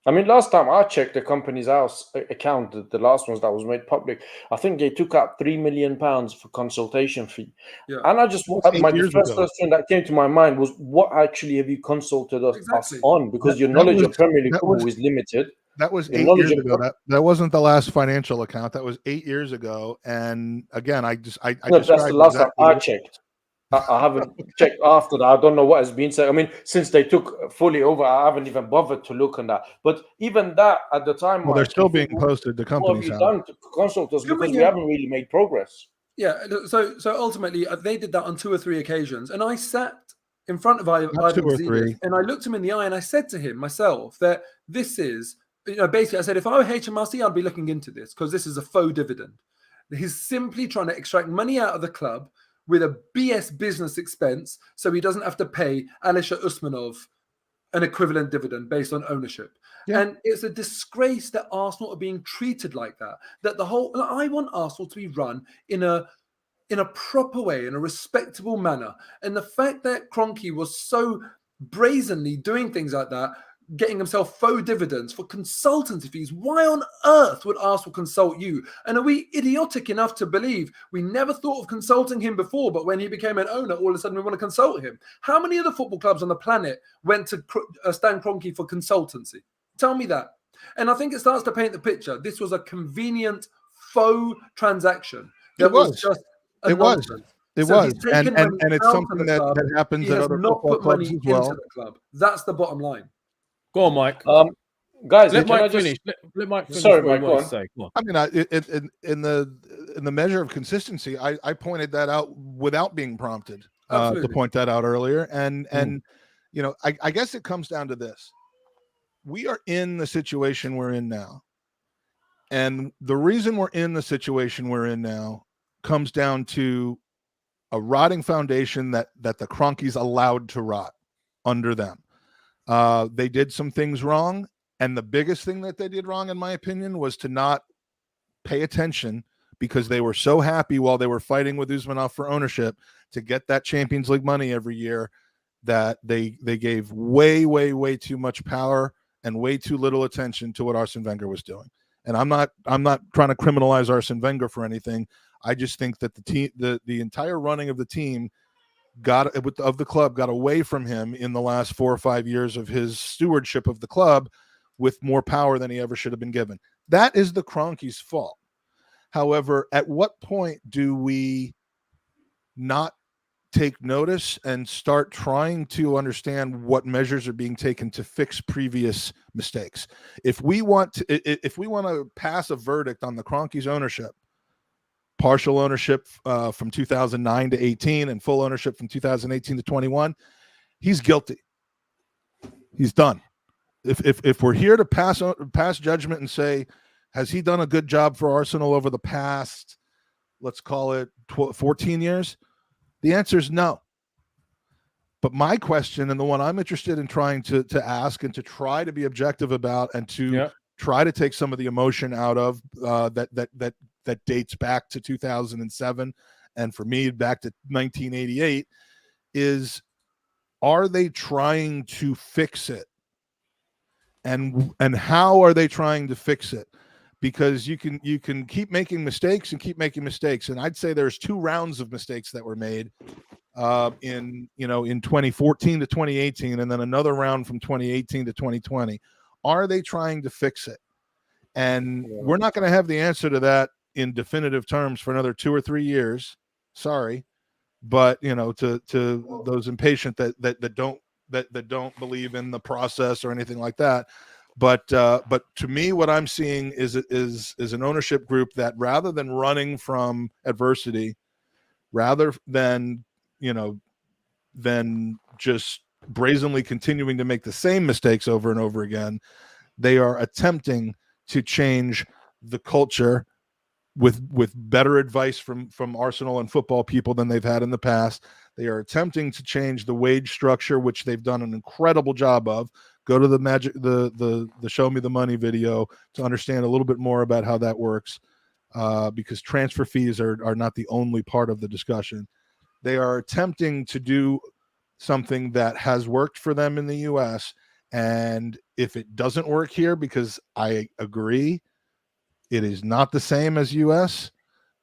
I mean, last time I checked the company's house account, the last ones that was made public, I think they took out £3 million for consultation fee. Yeah. And I just, the first question that came to my mind was, what actually have you consulted us on? Because your knowledge of Premier League football is limited. That was 8 years ago. That wasn't the last financial account. That was 8 years ago. And again, that's the last time I checked. I haven't checked after that. I don't know what has been said. I mean, since they took fully over, I haven't even bothered to look on that. But even that at the time, well, they're still being posted. The company's what have you done to consult us, because we haven't really made progress. Yeah. So ultimately, they did that on 2 or 3 occasions, and I sat in front of Ivan Zenit, and I looked him in the eye, and I said to him myself that this is, basically, I said, if I were HMRC, I'd be looking into this because this is a faux dividend. He's simply trying to extract money out of the club with a BS business expense, so he doesn't have to pay Alisher Usmanov an equivalent dividend based on ownership. Yeah. And it's a disgrace that Arsenal are being treated like that. That I want Arsenal to be run in a proper way, in a respectable manner. And the fact that Kroenke was so brazenly doing things like that, getting himself faux dividends for consultancy fees. Why on earth would Arsenal consult you? And are we idiotic enough to believe we never thought of consulting him before, but when he became an owner, all of a sudden we want to consult him? How many other football clubs on the planet went to Stan Kroenke for consultancy? Tell me that. And I think it starts to paint the picture. This was a convenient faux transaction. It was. And it's something that happens at other football clubs as well. That's the bottom line. Go on, Mike. Guys, let Mike finish. Let Mike finish. Sorry, Mike. Go on. Go on. I mean, in the measure of consistency, I pointed that out without being prompted to point that out earlier. And I guess it comes down to this: we are in the situation we're in now, and the reason we're in the situation we're in now comes down to a rotting foundation that the Cronkies allowed to rot under them. They did some things wrong, and the biggest thing that they did wrong, in my opinion, was to not pay attention, because they were so happy while they were fighting with Usmanov for ownership to get that Champions League money every year, that they gave way too much power and way too little attention to what Arsene Wenger was doing. And I'm not trying to criminalize Arsene Wenger for anything. I just think that the entire running of the team of the club got away from him in the last 4 or 5 years of his stewardship of the club, with more power than he ever should have been given. That is the Cronkies' fault. However, at what point do we not take notice and start trying to understand what measures are being taken to fix previous mistakes? If we want to pass a verdict on the Cronkies' ownership, partial ownership from 2009 to 18 and full ownership from 2018 to 21, he's guilty. He's done. If we're here to pass judgment and say, has he done a good job for Arsenal over the past, let's call it 14 years? The answer is no. But my question, and the one I'm interested in trying to ask and to try to be objective about, and to try to take some of the emotion out of that dates back to 2007, and for me back to 1988, is, are they trying to fix it? And how are they trying to fix it? Because you can keep making mistakes, and I'd say there's 2 rounds of mistakes that were made in 2014 to 2018, and then another round from 2018 to 2020. Are they trying to fix it? And we're not going to have the answer to that in definitive terms for another 2 or 3 years. Sorry, but to those impatient that don't believe in the process or anything like that. But to me, what I'm seeing is an ownership group that, rather than running from adversity, rather than just brazenly continuing to make the same mistakes over and over again. They are attempting to change the culture with better advice from Arsenal and football people than they've had in the past. They are attempting to change the wage structure, which they've done an incredible job of. Go to the Show Me the Money video to understand a little bit more about how that works, because transfer fees are not the only part of the discussion. They are attempting to do something that has worked for them in the US, and if it doesn't work here, because I agree, it is not the same as US.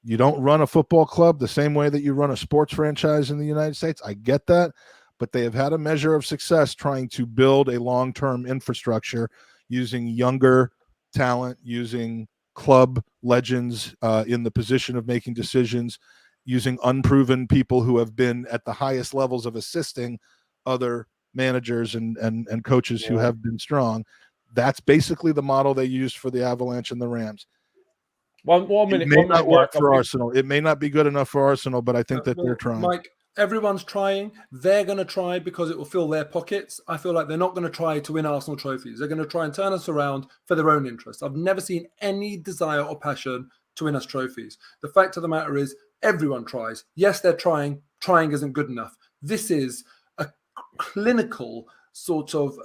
You don't run a football club the same way that you run a sports franchise in the United States. I get that, but they have had a measure of success trying to build a long-term infrastructure using younger talent, using club legends in the position of making decisions, using unproven people who have been at the highest levels of assisting other managers and coaches who have been strong. That's basically the model they used for the Avalanche and the Rams. One minute. It may not work for Mike. Arsenal. It may not be good enough for Arsenal, but I think that they're trying. Mike, everyone's trying. They're going to try because it will fill their pockets. I feel like they're not going to try to win Arsenal trophies. They're going to try and turn us around for their own interest. I've never seen any desire or passion to win us trophies. The fact of the matter is, everyone tries. Yes, they're trying. Trying isn't good enough. This is a clinical sort of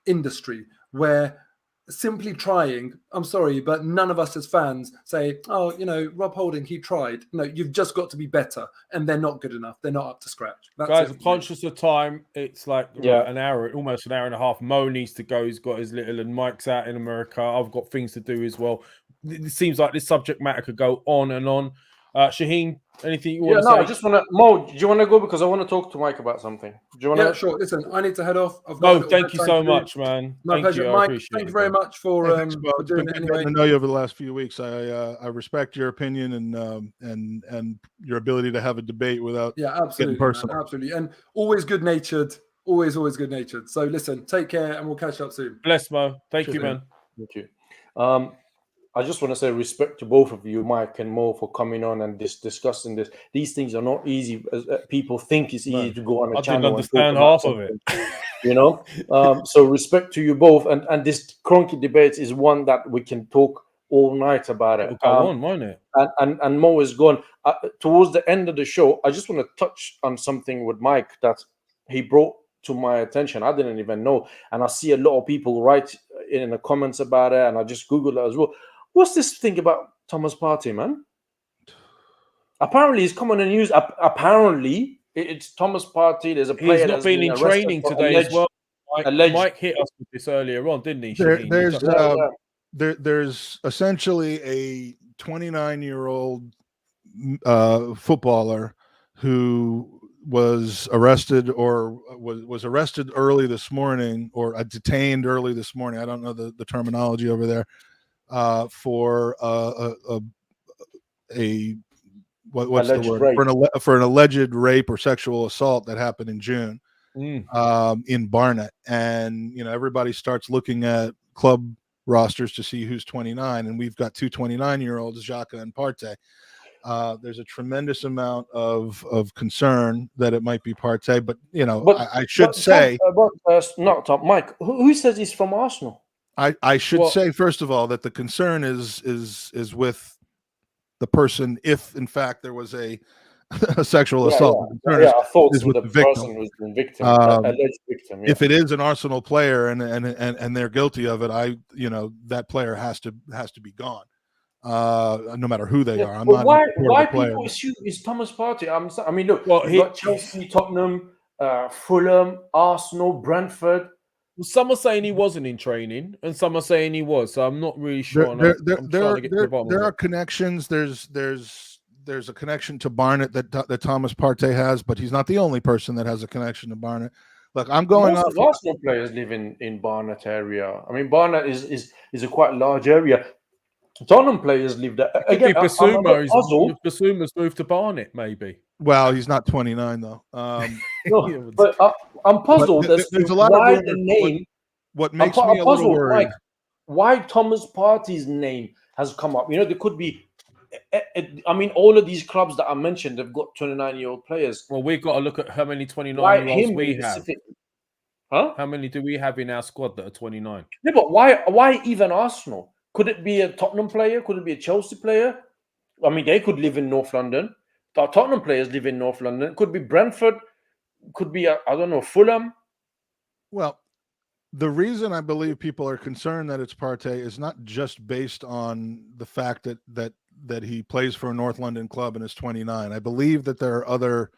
industry where simply trying, I'm sorry, but none of us as fans say, oh, Rob Holding, he tried. No, you've just got to be better, and they're not good enough. They're not up to scratch. Guys, I'm conscious of time. It's like an hour, almost an hour and a half. Mo needs to go. He's got his little, and Mike's out in America. I've got things to do as well. It seems like this subject matter could go on and on. Shaheen, anything you want to say? I just want to, Mo, do you want to go? Because I want to talk to Mike about something. Do you want to? Yeah, sure. Listen, I need to head off. Thank you so much, man. My pleasure. Mike, thank you very much for doing it anyway. I know you over the last few weeks. I respect your opinion and your ability to have a debate without getting personal. Man, absolutely. And always good-natured. Always good-natured. So listen, take care and we'll catch up soon. Bless, Mo. Thank you, man. Thank you. I just want to say respect to both of you, Mike and Mo, for coming on and discussing this. These things are not easy. People think it's easy to go on a channel. I didn't understand half of it. So respect to you both. And this Kroenke debate is one that we can talk all night about it. It'll go on, won't it? And Mo is gone. Towards the end of the show, I just want to touch on something with Mike that he brought to my attention. I didn't even know. And I see a lot of people write in the comments about it, and I just Googled it as well. What's this thing about Thomas Partey, man? Apparently, it's come on the news. Apparently, it's Thomas Partey. There's a player that's not been in training today as well. Mike hit us with this earlier on, didn't he? There's essentially a 29-year-old footballer who was arrested or was arrested early this morning, or detained early this morning. I don't know the terminology over there. For an alleged rape or sexual assault that happened in June in Barnet, and everybody starts looking at club rosters to see who's 29, and we've got two 29-year-olds, Xhaka and Partey. There's a tremendous amount of concern that it might be Partey, but I should say, not Tom. Mike, who says he's from Arsenal? I should say, first of all, that the concern is with the person. If in fact there was a sexual assault, I thought is with the person who's been victim, alleged victim. If it is an Arsenal player and they're guilty of it, that player has to be gone, no matter who they are. I'm not. Why people assume it's Thomas Partey? I mean, look, you got Chelsea, Tottenham, Fulham, Arsenal, Brentford. Some are saying he wasn't in training, and some are saying he was. So I'm not really sure. There are connections. There's a connection to Barnet that Thomas Partey has, but he's not the only person that has a connection to Barnet. Look, I'm going off. Arsenal players live in Barnet area. I mean, Barnet is a quite large area. Tottenham players live there. Again, Basuma's moved to Barnet, maybe. Well, he's not 29 though. No, but I'm puzzled. There's a lot why of the name. What makes me a little worried? Like, why Thomas Partey's name has come up? There could be. I mean, all of these clubs that I mentioned, they've got 29-year-old players. Well, we've got to look at how many 29-year-olds we have. Huh? How many do we have in our squad that are 29? Yeah, but why even Arsenal? Could it be a Tottenham player? Could it be a Chelsea player? I mean, they could live in North London. The Tottenham players live in North London. Could be Brentford. Could be, I don't know, Fulham. Well, the reason I believe people are concerned that it's Partey is not just based on the fact that he plays for a North London club and is 29. I believe that there are other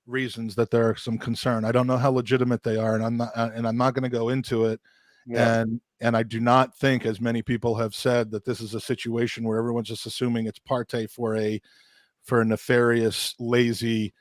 reasons that there are some concern. I don't know how legitimate they are, and I'm not going to go into it. Yeah. And I do not think, as many people have said, that this is a situation where everyone's just assuming it's Partey for a nefarious, lazy.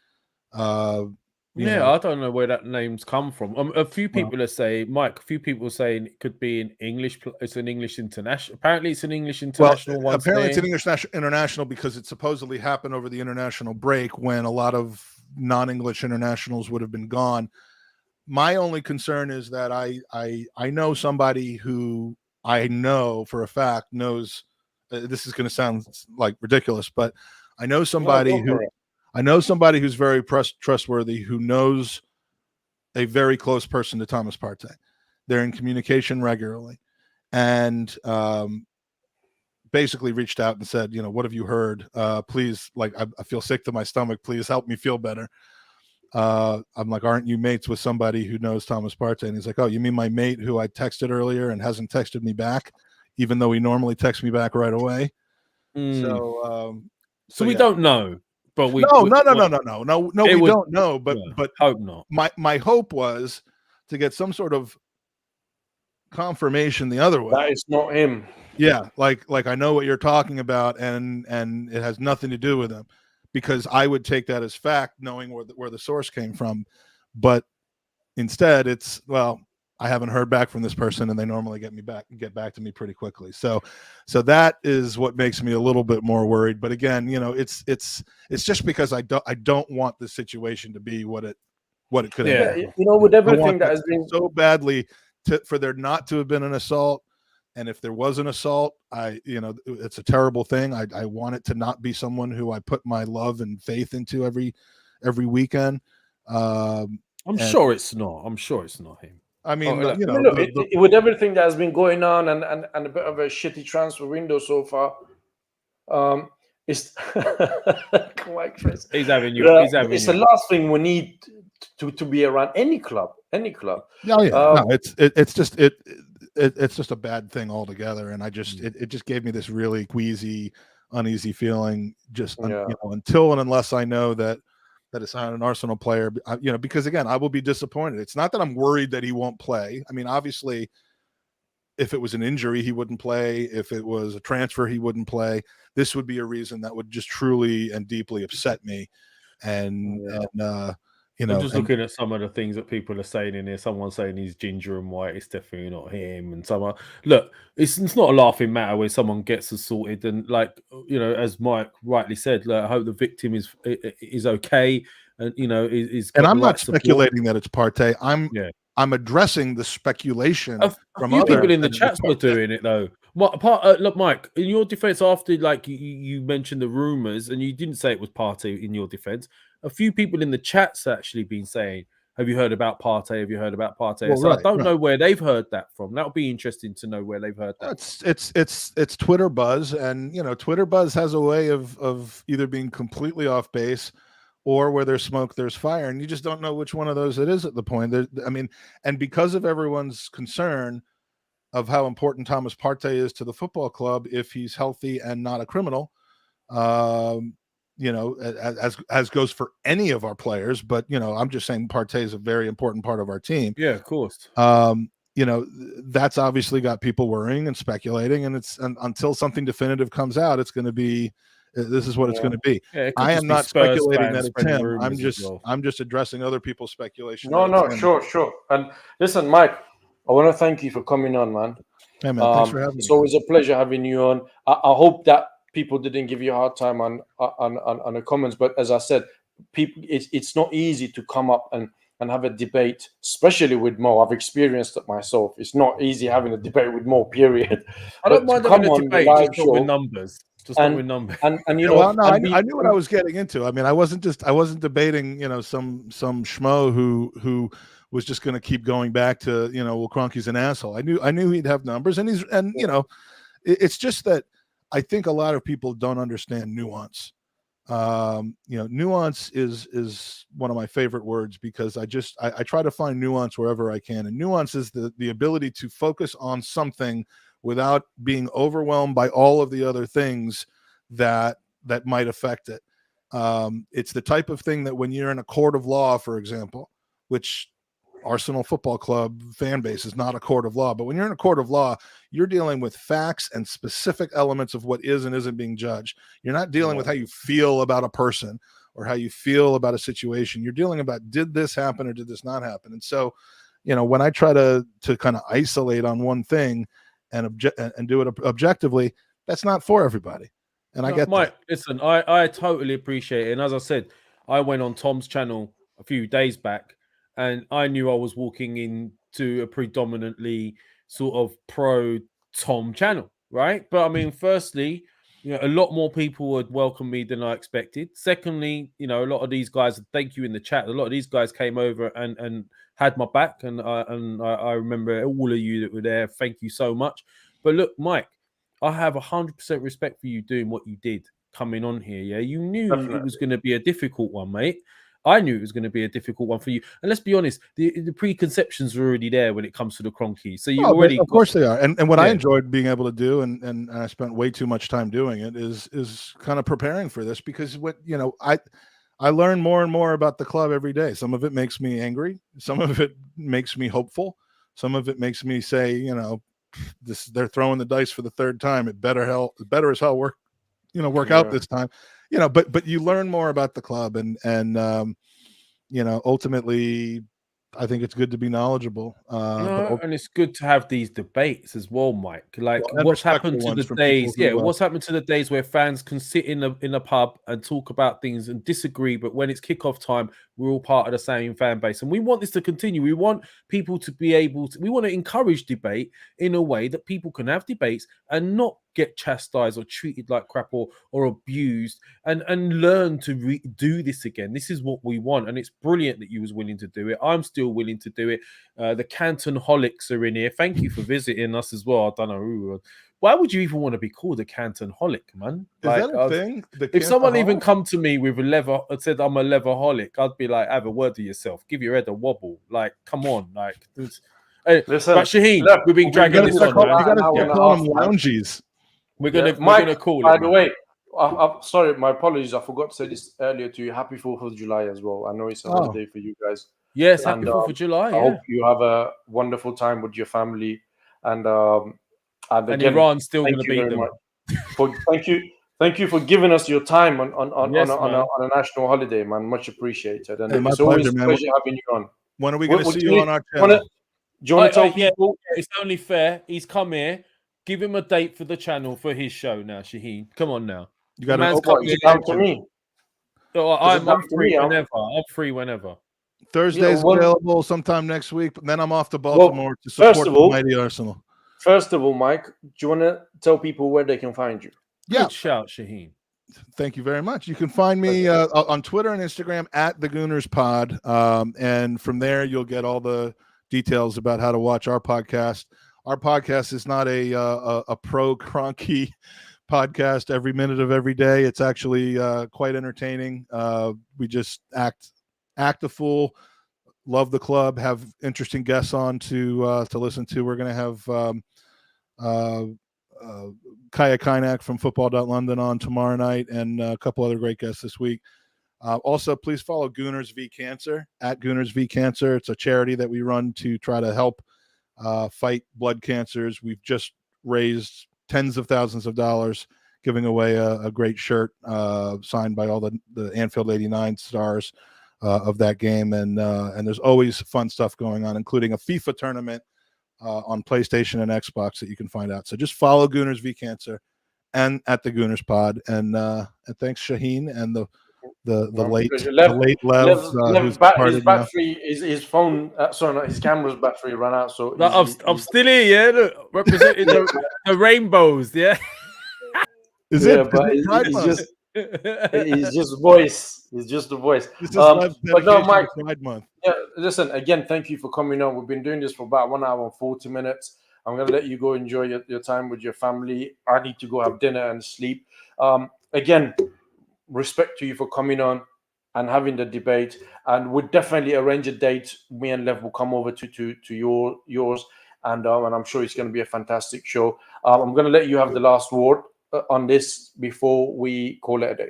I don't know where that name's come from. A few people are saying, Mike. A few people are saying it could be an English. It's an English international. Apparently, it's an English international. Well, apparently, it's an English international because it supposedly happened over the international break when a lot of non-English internationals would have been gone. My only concern is that I know somebody who I know for a fact knows. This is going to sound like ridiculous, but I know somebody who's very trustworthy, who knows a very close person to Thomas Partey. They're in communication regularly, and basically reached out and said, what have you heard? Please, I feel sick to my stomach. Please help me feel better. I'm like, aren't you mates with somebody who knows Thomas Partey? And he's like, oh, you mean my mate who I texted earlier and hasn't texted me back, even though he normally texts me back right away. So we yeah. don't know, but we no, we would, don't know, but hope not. My hope was to get some sort of confirmation the other way. That is not him. Yeah, like I know what you're talking about, and it has nothing to do with him, because I would take that as fact, knowing where the source came from. But instead, it's, well, I haven't heard back from this person, and they normally get back to me pretty quickly. So that is what makes me a little bit more worried. But again, it's just because I don't want this situation to be what it could have been. With everything that has been so badly for there not to have been an assault. And if there was an assault, it's a terrible thing. I want it to not be someone who I put my love and faith into every weekend. I'm sure it's not him. I mean, with everything that has been going on and a bit of a shitty transfer window so far, it's he's having you. It's the last thing we need to be around any club. Oh yeah, it's just a bad thing altogether, and it just gave me this really queasy, uneasy feeling. Until and unless I know that it's not an Arsenal player, because again, I will be disappointed. It's not that I'm worried that he won't play. I mean, obviously, if it was an injury, he wouldn't play. If it was a transfer, he wouldn't play. This would be a reason that would just truly and deeply upset me. I'm just looking at some of the things that people are saying in here. Someone saying he's ginger and white. It's definitely not him. And someone, look, it's not a laughing matter when someone gets assaulted. And as Mike rightly said, I hope the victim is okay. And is. And I'm not speculating that it's Partey. I'm addressing the speculation. A few people in the chats were doing it though. Look, Mike, in your defense, after you mentioned the rumors, and you didn't say it was Partey in your defense. A few people in the chats actually been saying, "Have you heard about Partey? Have you heard about Partey?" Well, so I don't know where they've heard that from. That would be interesting to know where they've heard that. It's Twitter buzz, and Twitter buzz has a way of either being completely off base, or where there's smoke, there's fire, and you just don't know which one of those it is at the point. And because of everyone's concern of how important Thomas Partey is to the football club if he's healthy and not a criminal. As goes for any of our players, but I'm just saying Partey is a very important part of our team. Yeah, of course. That's obviously got people worrying and speculating, and until something definitive comes out, it's going to be this is what it's going to be. Yeah, I am not speculating that it's him. I'm just addressing other people's speculation. No, sure. And listen, Mike, I want to thank you for coming on, man. Hey, man, thanks for having me. It's always a pleasure having you on. I hope that people didn't give you a hard time on the comments, but as I said, it's not easy to come up and have a debate, especially with Mo. I've experienced it myself. It's not easy having a debate with Mo, period. I don't mind having a debate, just not with numbers. I knew what I was getting into. I mean, I wasn't debating, some schmo who was just going to keep going back to, well, Kroenke's an asshole. I knew he'd have numbers, and it's just that I think a lot of people don't understand nuance. Nuance is one of my favorite words, because I try to find nuance wherever I can. And nuance is the ability to focus on something without being overwhelmed by all of the other things that might affect it. It's the type of thing that when you're in a court of law, for example, which Arsenal Football Club fan base is not a court of law, but when you're in a court of law, you're dealing with facts and specific elements of what is and isn't being judged. You're not dealing with how you feel about a person or how you feel about a situation. You're dealing about, did this happen or did this not happen? And so, when I try to kind of isolate on one thing and do it objectively, that's not for everybody. And I get Mike, that. Listen, I totally appreciate it. And as I said, I went on Tom's channel a few days back, and I knew I was walking into a predominantly sort of pro Tom channel, right? But I mean, firstly, a lot more people would welcome me than I expected. Secondly, a lot of these guys, thank you in the chat. A lot of these guys came over and had my back, and I remember all of you that were there. Thank you so much. But look, Mike, I have 100% respect for you doing what you did coming on here. Yeah, you knew it was going to be a difficult one, mate. I knew it was going to be a difficult one for you. And let's be honest, the preconceptions were already there when it comes to the Kroenke. So you already... Of course they are. And what I enjoyed being able to do, and I spent way too much time doing it, is kind of preparing for this, because I learn more and more about the club every day. Some of it makes me angry. Some of it makes me hopeful. Some of it makes me say, they're throwing the dice for the third time. It better as hell work out this time. But you learn more about the club, and ultimately, I think it's good to be knowledgeable. And it's good to have these debates as well, Mike. Like, what's happened to the days? Yeah, what's happened to the days where fans can sit in a pub and talk about things and disagree, but when it's kickoff time, we're all part of the same fan base, and we want this to continue. We want people to be able to. We want to encourage debate in a way that people can have debates and not get chastised or treated like crap or abused, and learn to do this again. This is what we want, and it's brilliant that you was willing to do it. I'm still willing to do it. The Canton holics are in here. Thank you for visiting us as well. I don't know who. Why would you even want to be called a Canton holic, man? Is that a thing? If someone even come to me with a leather and said I'm a leather holic, I'd be like, have a word to yourself. Give your head a wobble. Like, come on. Like, hey, listen, but Shaheen, we've been dragging this on. You got to call them loungies. We're gonna call it. By the way, I'm sorry, my apologies. I forgot to say this earlier to you. Happy 4th of July as well. I know it's a holiday for you guys. Yes, happy 4th of July. I hope you have a wonderful time with your family. And again, Iran's still going to beat them. Thank you for giving us your time on a national holiday, man. Much appreciated. And it's always a pleasure having you on. When are we going to see you on our channel? Do you want to tell people? It's only fair. He's come here. Give him a date for the channel for his show now, Shaheen. Come on now. You got to come to me. I'm free whenever. I'm free whenever. Thursday's available sometime next week, but then I'm off to Baltimore to support the mighty Arsenal. First of all, Mike, do you want to tell people where they can find you? Yeah. Good shout, Shaheen. Thank you very much. You can find me on Twitter and Instagram at the Gooners Pod. And from there, you'll get all the details about how to watch our podcast. Our podcast is not a pro Kroenke podcast every minute of every day. It's actually quite entertaining. We just act a fool, love the club, have interesting guests on to listen to. We're going to have Kaya Kainak from football.london on tomorrow night, and a couple other great guests this week. Also, please follow Gooners v Cancer at Gooners v Cancer. It's a charity that we run to try to help fight blood cancers. We've just raised tens of thousands of dollars giving away a great shirt signed by all the Anfield 89 stars of that game. And there's always fun stuff going on, including a FIFA tournament on PlayStation and Xbox that you can find out. So just follow Gooners v Cancer and at the Gooners Pod. And thanks, Shaheen, and the late Lev. His phone, his camera's battery ran out. So I'm still here, yeah. Look, representing the rainbows, yeah. It's just voice. It's just the voice. This is but no, Mike. Pride Month. Yeah, listen, again, thank you for coming on. We've been doing this for about 1 hour and 40 minutes. I'm going to let you go enjoy your time with your family. I need to go have dinner and sleep. Again, respect to you for coming on and having the debate. And we'll definitely arrange a date. Me and Lev will come over to yours. And I'm sure it's going to be a fantastic show. I'm going to let you have the last word on this before we call it a day.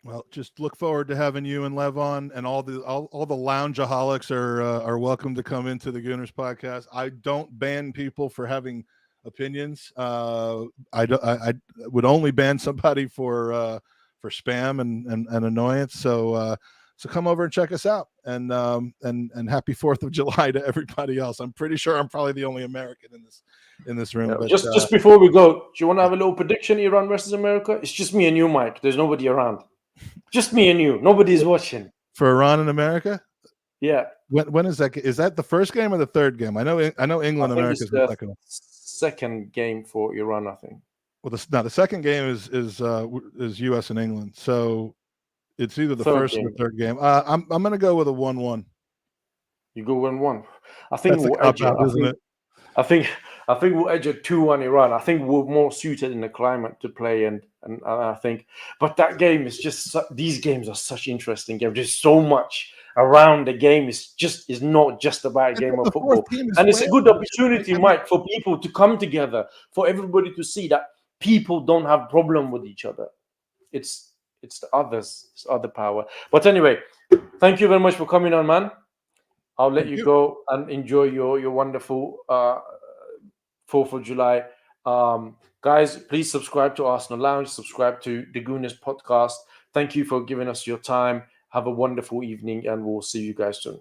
Well, just look forward to having you and Lev on, and all the loungeaholics are welcome to come into the Gooners podcast. I don't ban people for having opinions. I would only ban somebody for spam and annoyance. So come over and check us out, and happy 4th of July to everybody else. I'm pretty sure I'm probably the only American in this room. Yeah, but just before we go, do you want to have a little prediction? Iran versus America? It's just me and you, Mike. There's nobody around. Just me and you. Nobody's watching. For Iran and America? Yeah. When is that? Is that the first game or the third game? I know England, America's the second. Second game for Iran, I think. Well, the second game is U.S. and England. So it's either the first or the third game. I'm going to go with a 1-1. You go 1-1. I think That's we'll edge it, isn't it? I think we'll edge a 2-1 Iran. I think we're more suited in the climate to play, and I think. But that game is just. These games are such interesting games. There's so much around the game. Is not just about a game of football, and it's a good opportunity, Mike, for people to come together, for everybody to see that people don't have problem with each other. It's the others, it's other power. But anyway, thank you very much for coming on, man. I'll let you go and enjoy your wonderful 4th of July. Guys, please subscribe to Arsenal Lounge, subscribe to the Gooners podcast. Thank you for giving us your time. Have a wonderful evening, and we'll see you guys soon.